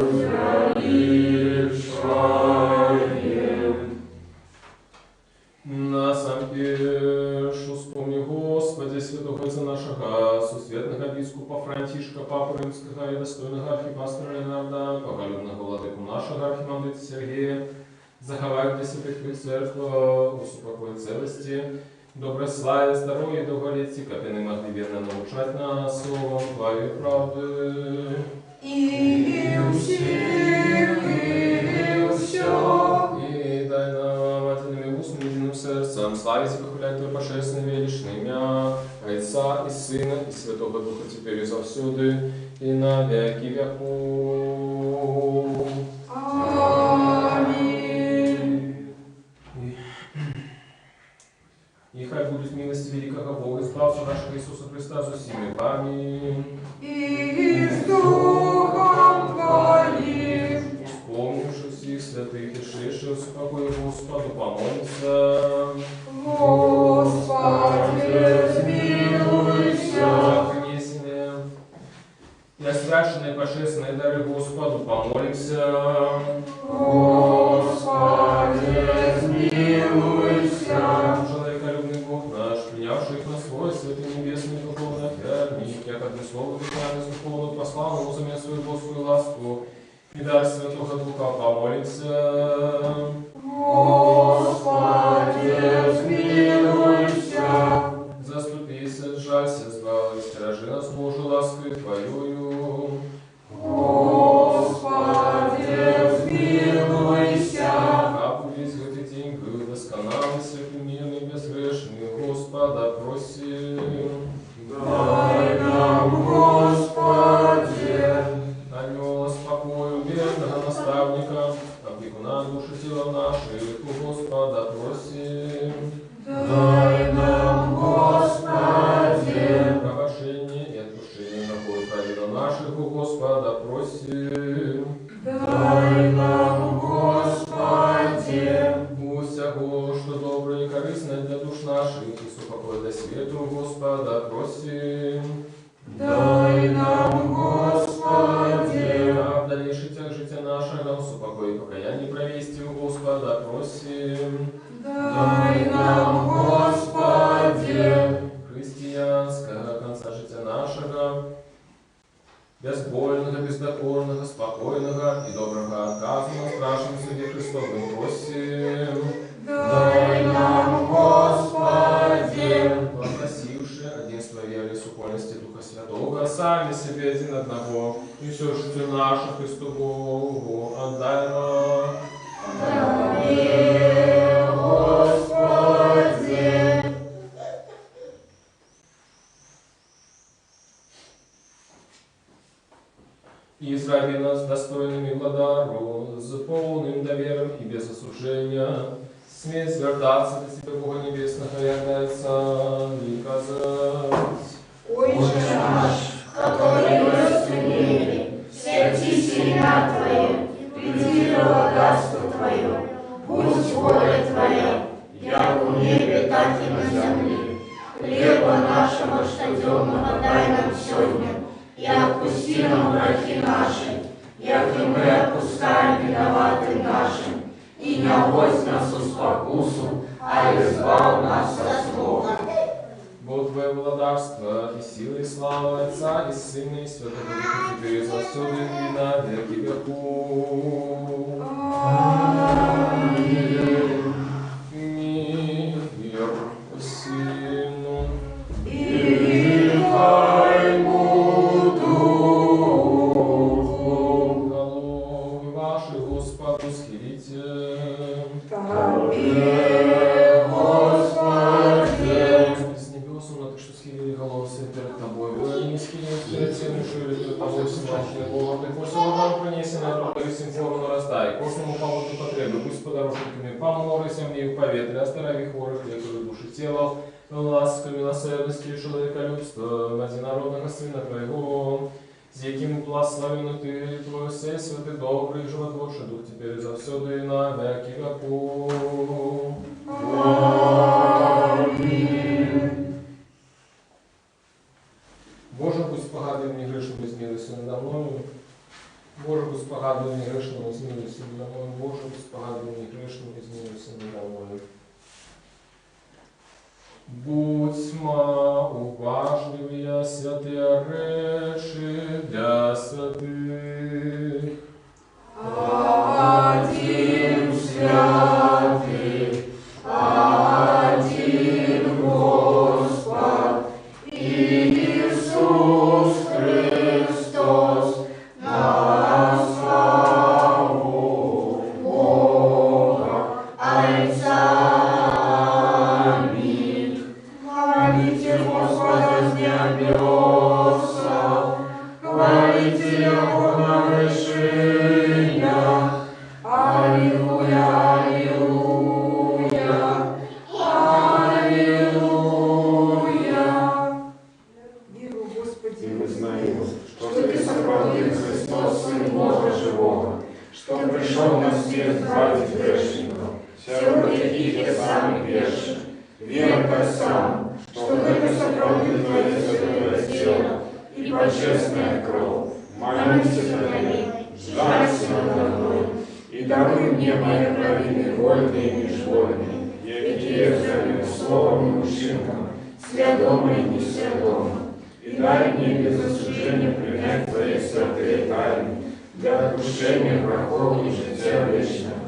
величаем. Насам пешу, вспомни, Господи, святого за нашего сусветного бискупа Франтишка, Папы Римского и достойного архипастора Ленарда, поголюбного владыку нашего архимандрита Сергея, заховай для святых церква, усупокой целости, доброй славе, здоровья и долголетия, как они могли верно научать нас словом Твоей правды. И всех, и все. И дай нам отдельными устными единым сердцем славить и похвалять Твое божественное величное имя, Отца и Сына и Святого Духа, теперь и завсюди, и на веки веков. Аминь. И хай будет пусть милость великого Бога, избавца нашего Иисуса Христа, за всеми вами. И с Духом Твоим. Вспомнивши всех святых и шедших в покое Господу, помолимся. Господи, смилуйся. Принесенные и освященные божественные дары Господу, помолимся. Господи, смилуйся. Человеколюбный Бог наш, принявший их на свой святый небесный духовный отрядник, як от слова дыхания духовного послал ему замен свою Божскую ласку, и дар Святого Духа, помолимся. Господи, смилуйся. Заступися, сжалься, избавься, стережи нас, Боже, лаской Твоею. Господи, смилуйся. Как весь этот день был досконалый, святый, мирный, безгрешный, Господа просим. Дай нам, Господи. Анёла спокою, верного наставника, опекуна души тела наших, у Господа просим. Дай нам, Господи. Пробощение и отпущение грехов праведно наших, у Господа просим. Дай нам, Господи. Усяго, что добро и корыстно для душ наших, и супокой до свету, у Господа просим. Дай нам, Господи. А в дальнейших тях жития нашего, супокой и покаяние провести, у Господа просим. Дай нам, Господи. Христианского конца жития нашего, безбольного, бездокорного, спокойного и доброго отказа на страшном суде Христовым просим. Дай нам, Господи. Возносивши единство веры и супольности Духа Святого, сами себе один одного, и все житие наше Христу Богу отдай нам. Дай, Господи. И израви нас достойными благодару, с полным доверием и без осуждения, смей звертаться до Тебя, Бога Небесного, является и казать. Отче наш, который есть в небе, святись имя Твое, приди благодатство Твое, будь воля Твоя, як у небе, так и на земле. Хлеба нашего штоденного дай нам сегодня, и отпусти нам грехи наши, як и мы отпускаем виноватым нашим, и не вводь нас в спокусу, а избавь нас от злого. Бог Твое владарство, и сила, и слава Отца, и Сына, и Святого Духа, Теперь и завсёды, и на веки веков. Аминь. Мир Сыну И Твоему Духу. головы ваши, Господу, схилите. Тебе, Господи. С небес, на то, что схилили головы свои перед Тобой, вы не схилили перед тем, что перед Тобой всемощный Бог, Ты пусть вам принесено, то и симфорно раздай, кожному поводу потребы, пусть подорожниками помолы земли в поветре, оздорові хворих, лекарю души тела, ласка, милосердности, человеколюбства, одинородного Сына Твоего, с яким благословен Ты, Твой Сей, Святый, Добрый, Животворчий Дух, теперь и завсёды, и на веки веков. Аминь. Боже, пусть погадуй мне грешному, измилуйся надо мною. Боже, пусть погадуй мне грешному, измилуйся надо мною. Боже, пусть погадуй мне грешному, измилуйся надо мною. Будьмо уважливі, святые речи для святых. Один святый, один Господь, Иисус Христос, на славу Бога Отца. Аминь. Хвалите Господа с небес, хвалите Его на вершинах. Аллилуйя, аллилуйя, аллилуйя. грешников, сироты и самых грешных, верка сам, что это сопроводит Твое святое тело и божественная кровь. Молюсь о Тебе, жалься надо мной, и даруй мне мои провины вольные и межвольные, якие взяли словом и учинком, свядомо и несвядомо, и дай мне без осуждения принять Твои святые тайны для отпущения грехов и життя вечного.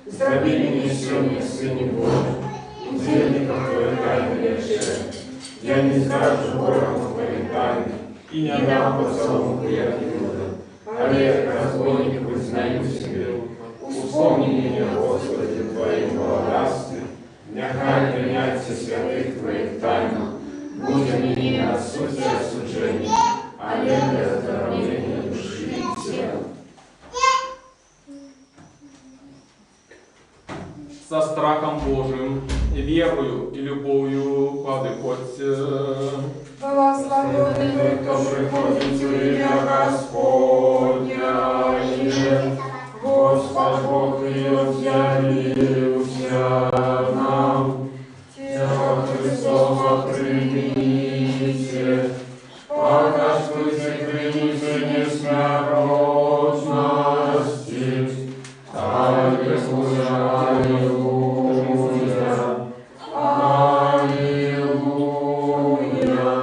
Зроби меня сегодня Сыне Божий, удельником Твоей тайны вечеры. Я не сдержу ворогу Твоей тайны и не дам поцелунку, як Иуда. Але разбойник признаю себе, вспомни меня, Господи, в Твоем благодатстве, нехай принятие святых Твоих тайн будет мне не отсутствие осуждения, а не для оздоровления души и тела. Со страхом Божиим, верою и любовью подыходь. Благословенный, кто приходит в имя Господня, Господь Бог и явился нам. Тело Христова примите, покажите примите несмертности. Аллилуйя, аллилуйя, аллилуйя.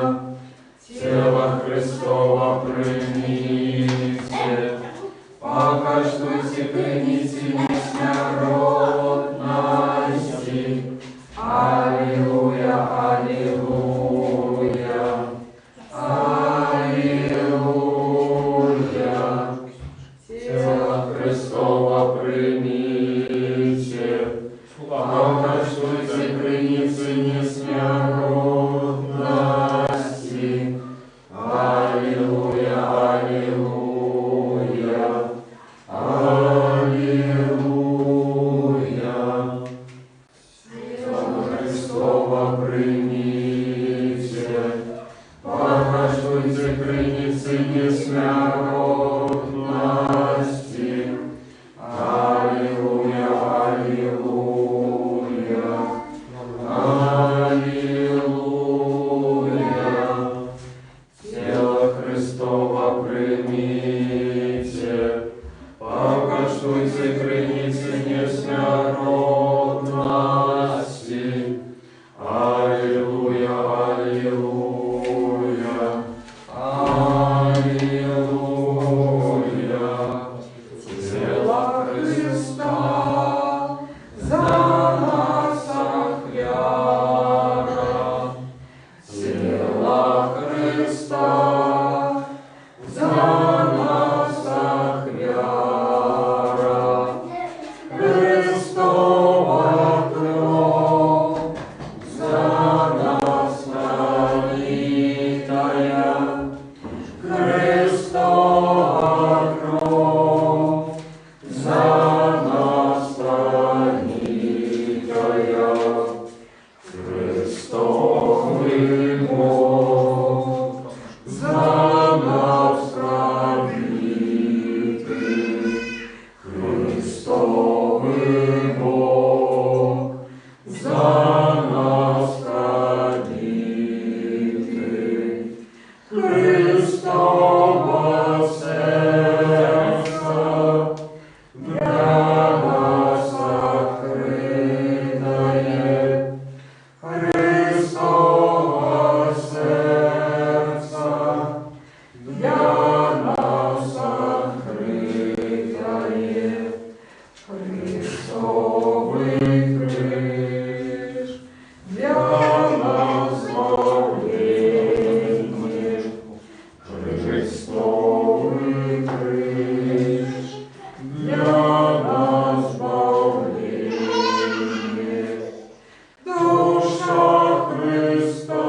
Тело Христова примите, покажите примите несмертности. Аллилуйя, аллилуйя, аллилуйя. Тело Христова примите, покажите примите несмертности. Аллилуйя, аллилуйя, аллилуйя. Тело Христова примите, покажите примите несмертности. Аллилуйя, аллилуйя, аллилуйя. Тело Христова примите, покажите примите несмертности. Аллилуйя, аллилуйя, аллилуйя. Тело Христа за нас охляра. Тело Христа за нас охляра. Христова кровь за нас пролитая. Христова кровь за нас пролитая. Христовый Бог за нас пробитый. Христовый Бог за нас пробитый. Христово сердце для нас открытое. Христово сердце для нас открытое. Христовый крыш для нас избавление. Христовый крыш для нас избавление. Душа Христа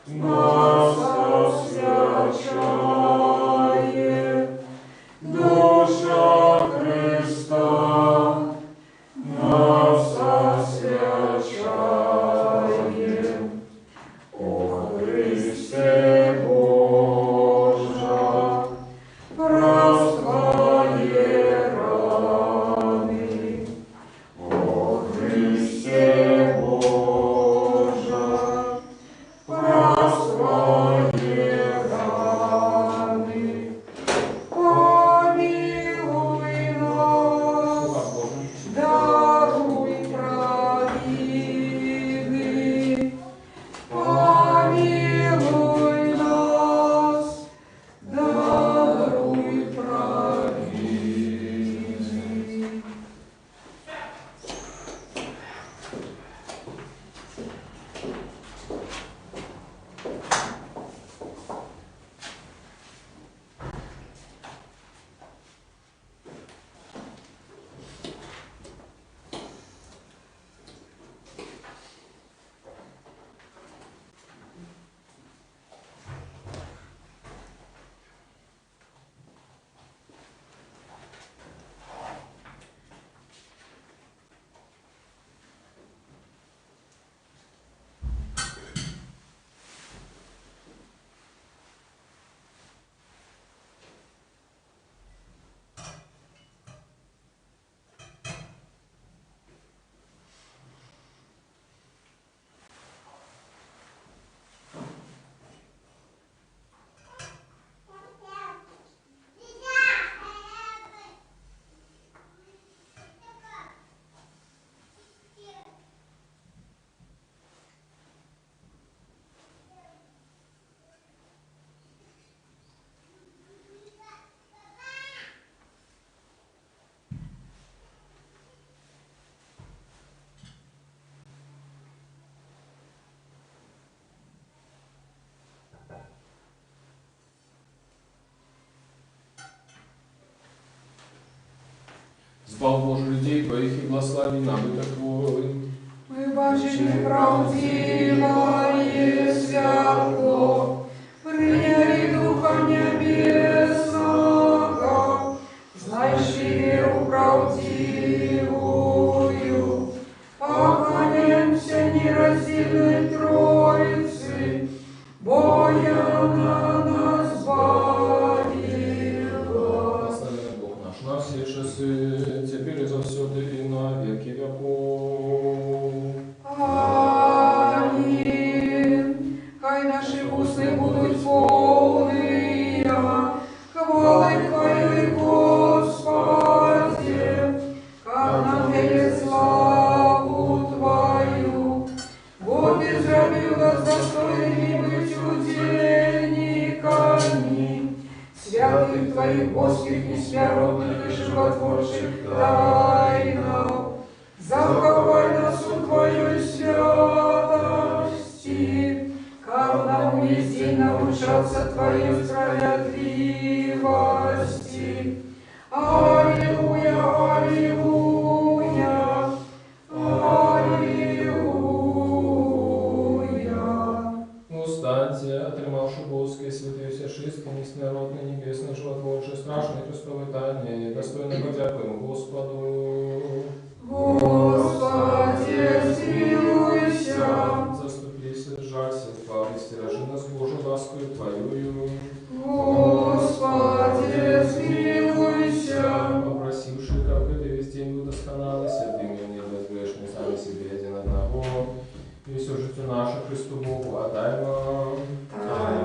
нас освящает. Душа Христа Слава Боже, людей Твоих и благослови набыток Твой. Мы бачили правдивое святло, приняли Духа Небесного, знающий веру правдивую, поклоняемся нераздельной Троице, Бога на нас барила. Благословен Бог наш на все часы, теперь и завсёды и на веки веков. Аминь. Хай наши усы будут полные хвалы Твоей, Господи, как нам верит славу Твою. Вот израбил нас достойными быть удельниками святых Твоих божских, несмиренных и животворчих тайнах. Заховай нас у Твоей святости, как нам везде научаться Твоей справедливости. Аллилуйя, аллилуйя, аллилуйя. Устаньте, отримавши Божские святые все шистки, неснародные, небесные, животворчие, страшные Христовые тайны, достойно подякуем Господу. Господи, смилуйся. Заступись, сжалься, Твои, стиражи нас Божию ласкою Твоею. Господи, смилуйся. Попросивши, как и весь день удосконалась, от имени безгрешной сами себе один одного, и все житию наше Христу Богу отдай нам.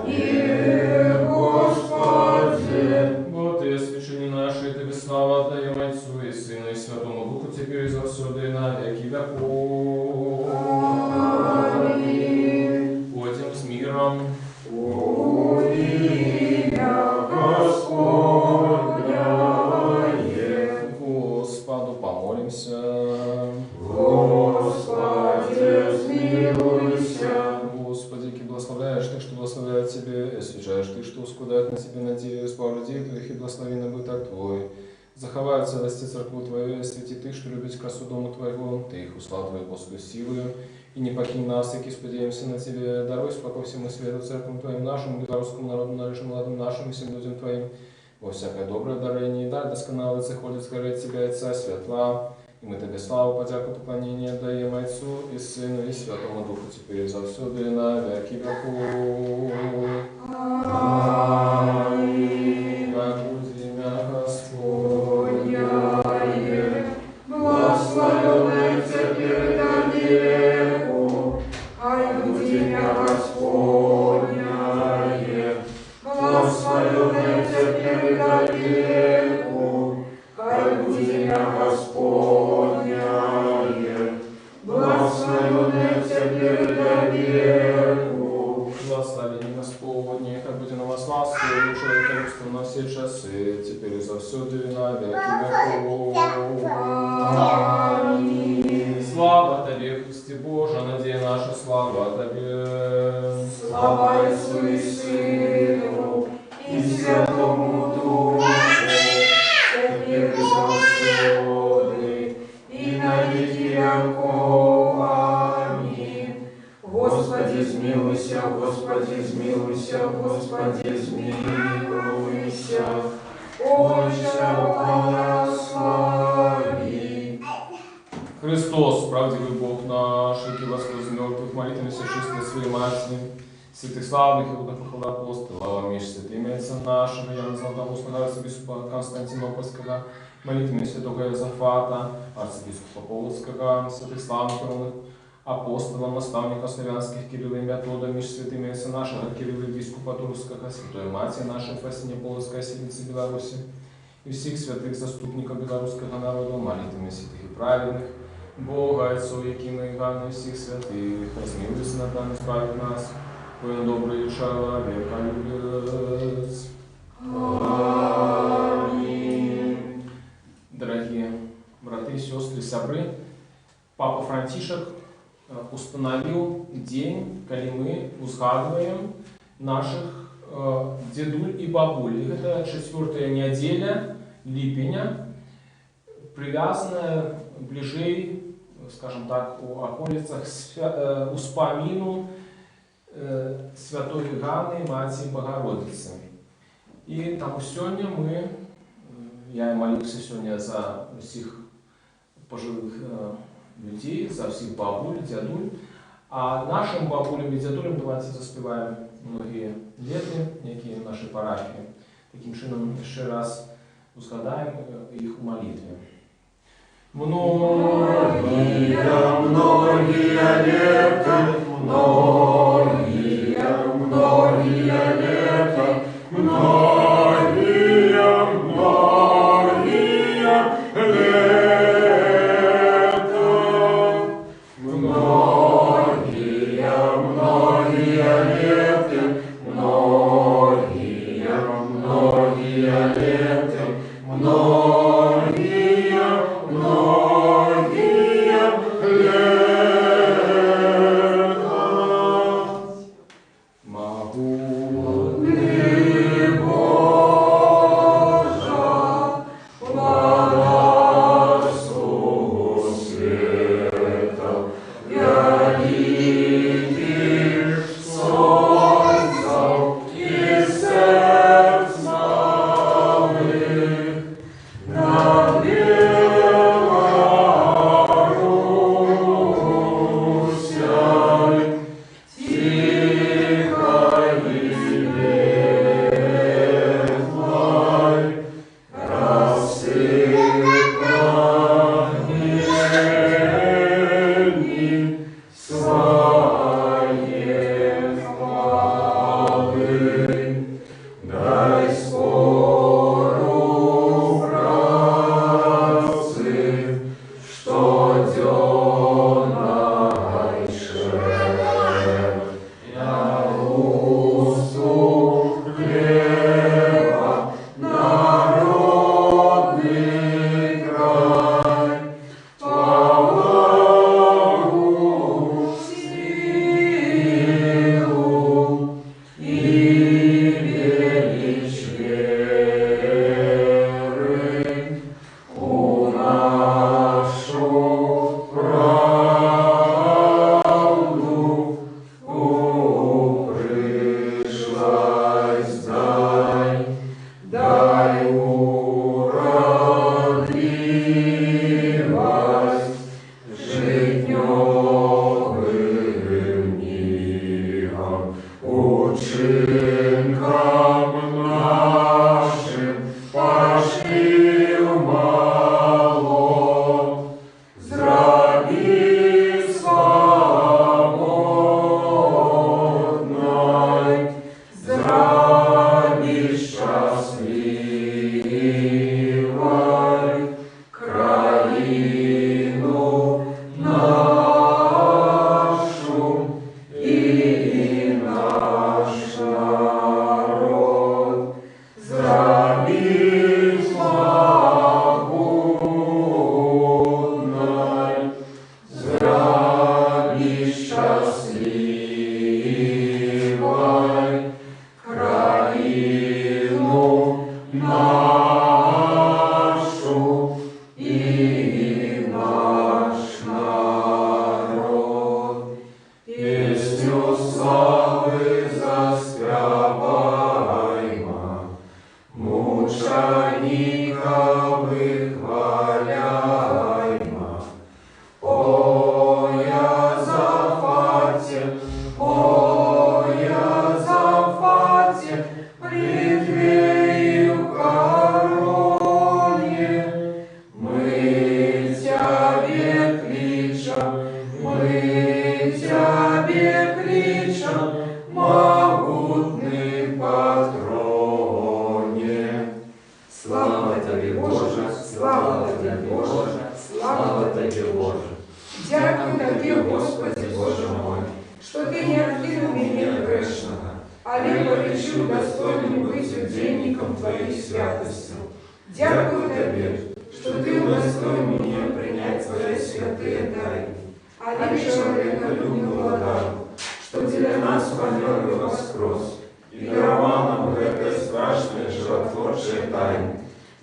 Тебе, Господи. Вот и освящение наше, и Тебе слава отдаем Отцу и Сыну и Святому Духу, теперь и завсёды и на веки веков. Аминь. Ходим с миром. Господу помолимся. Господи, смилуйся. Господи, ки благословляешь Ты, что благословляет Тебе, и освящаешь Ты, что ускудает на Тебе надеюсь, по людей Твоих, и благослови набыток Твой. Заховай в целости церкву Твою, и освети Ты, что любить красу дому Твоего, Ты их услал Твою Божскую силою, и не покинь нас, яки сподеемся на Тебе. Даруй спокой всему свету, церквам Твоим нашим, белорусскому народу, належим ладам нашим, и всем людям Твоим, во всякое доброе дарение, и дар досконалый заходит сгореть Тебя, Отца светла. И мы Тебе славу, подяку, поклонение отдаем Отцу и Сыну и Святому Духу, теперь и завсёды и на веки веков. Аминь. Как будет имя Господне. Благословенное теперь до веку, хай будет имя Господне. Благословенное теперь до веку, хай будет имя Господне. Благословенное теперь до веку. Благословение Господне, как будет на вас ласка и лучшее количество на все часы, теперь и завсёды и на веки веков. Аминь. Слава Тебе, Христе Боже, надея наша слава Тебе. Слава Отцу и Сыну и Святому Духу, теперь и завсёды и на веки веков. Аминь. Господи, смилуйся, Господи, смилуйся, Господи, смилуйся. Отче, благослови. Христос, правдивый Бог наш, и воскрес из мертвых, молитвами все чистые своей Матери, святых славных и удохов апостолов, меж святыми Отца нашего, Яна Златоустного, арцебископа Константинопольского, молитвами святого Иозафата, арцебископа Полоцкого, святых славных апостолов, наставников славянских Кирилла и Мефодия, меж святыми Отца нашего, Кирилла епископа Турского, святой Матери нашей, Фасине Полоцкой, Силицы Беларуси, и всех святых заступников белорусского народа, молитвами святых и праведных, Бога, Отцу, Якима и Ганна, всех святых, размилуйся над нами, избави нас, Твой добрый человеколюбец. Аминь. Дорогие браты и сестры, сябры, Папа Франтишек установил день, когда мы узгадываем наших дедуль и бабуль. Это 4-я неделя липеня. привязанное ближе, скажем так, у околицах успомину Святой Ганны, Матери Богородицы. И там сегодня я молился сегодня за всех пожилых людей, за всех бабуль, дядуль. А нашим бабулям и дядулям давайте заспеваем многие леты, некие наши парафии. Таким чином еще раз узгадаем их в молитве. Многие лета, многие лета, многие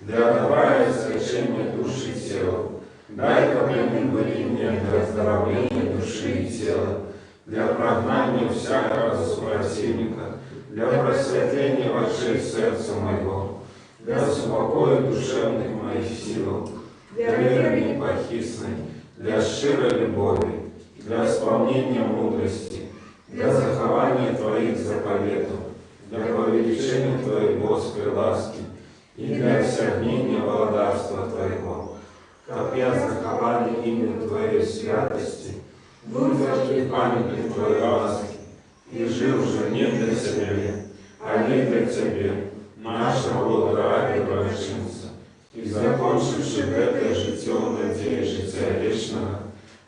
для добра и освящения душ душ и тела. Дай, как они были мне, для оздоровления души и тела, для прогнания всякого супротивника, для просветления очей сердца моего, для супокоя душевных моих сил, для веры непохисной, для широй любови, для исполнения мудрости, для захования Твоих заповедов, для повеличения Твоей Божской ласки и для осягнения владарства Твоего. Как я заховали имя Твоей святости, вызвали памятник Твоей ласки, и жил же не для себя, а не для Тебе, нашего Бога Божинца, и закончивши это житье надеясь життя вечного,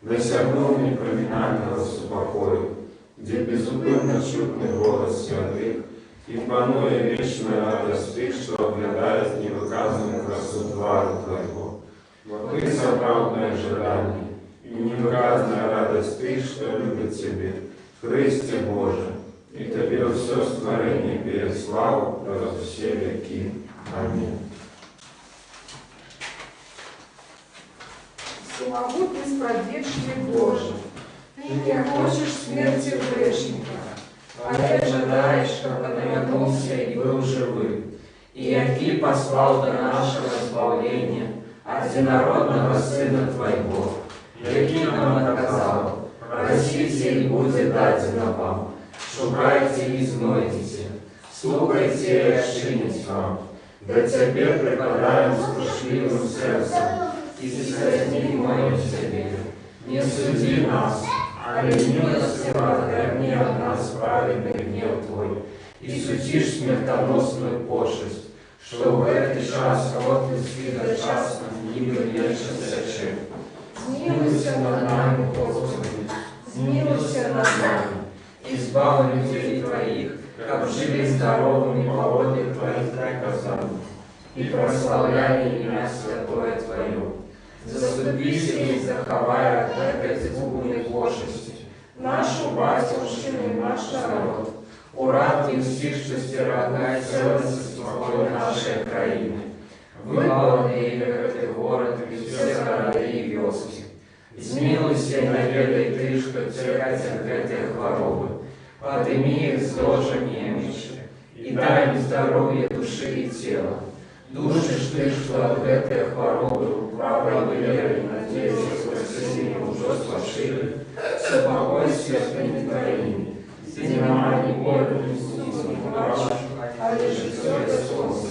досягнул непоминального супокою, где безупинно чутный голос святых, и пануя вечная радость tych, что оглядает невыказанную красоту твара Твоего. Ты соправдное ожидание, и невыказанная радость tych, что любят Тебе, Христе Боже, и Тебе все створение перед славу раз все веки. Аминь. Всемогутный, спроведший Боже, Ты не хочешь смерти грешника, а Ты ожидаешь, чтобы навернулся и был живым, и яки послал до нашего избавления одинородного Сына Твоего, яки нам наказал, просите и будет дадено вам, шукайте и знойдите, стукайте и отчинить вам, да Тебе преподаем скучливым сердцем, и созни мое Тебе. Не суди нас, а милостиво отверни от нас праведный гнев Твой, и судишь смертоносную пошесть, что в этот час отпуски дочасно ибо вечно зачем. Смилуйся над нами, Господи, смилуйся над нами, избавь людей Твоих, как жили здоровыми по воле Твоих приказаний, и прославляй имя святое Твое. Заступись и заховай от этой згубной пошести нашу батюшкину и наш народ, урад и всішчості родная целостность Твоей нашей краины. Выбавленный имя этот город и все города и вёски. Змилуйся, наведай Ты, что терпят этой хворобы, подними их с ложа немощи, и дай им здоровье души и тела. Душишь Ты, что от этой хворобы правой верой надеясь спасение уже спошили, супокой святыми Твоими, Ты нема ни болю, ни снизу, ни плачу, а лишь всё солнце.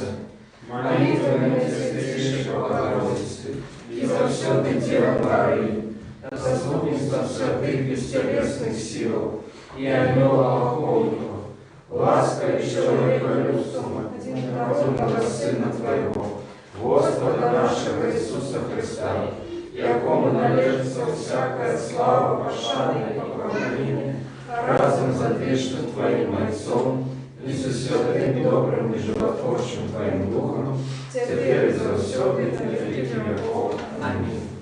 Молитвами Святейшей Богородицы, и за все Ты дело творы, заступничество святых бестелесных сил, и анёла охотников, ласка и человеколюбством единородного Сына Твоего, Господа нашего Иисуса Христа, якому належится всякая слава, пошана и поклонение, разом задвижным Твоим Отцом, и со святым добрым и животворчим Твоим Духом, теперь и за все веки веков. Аминь.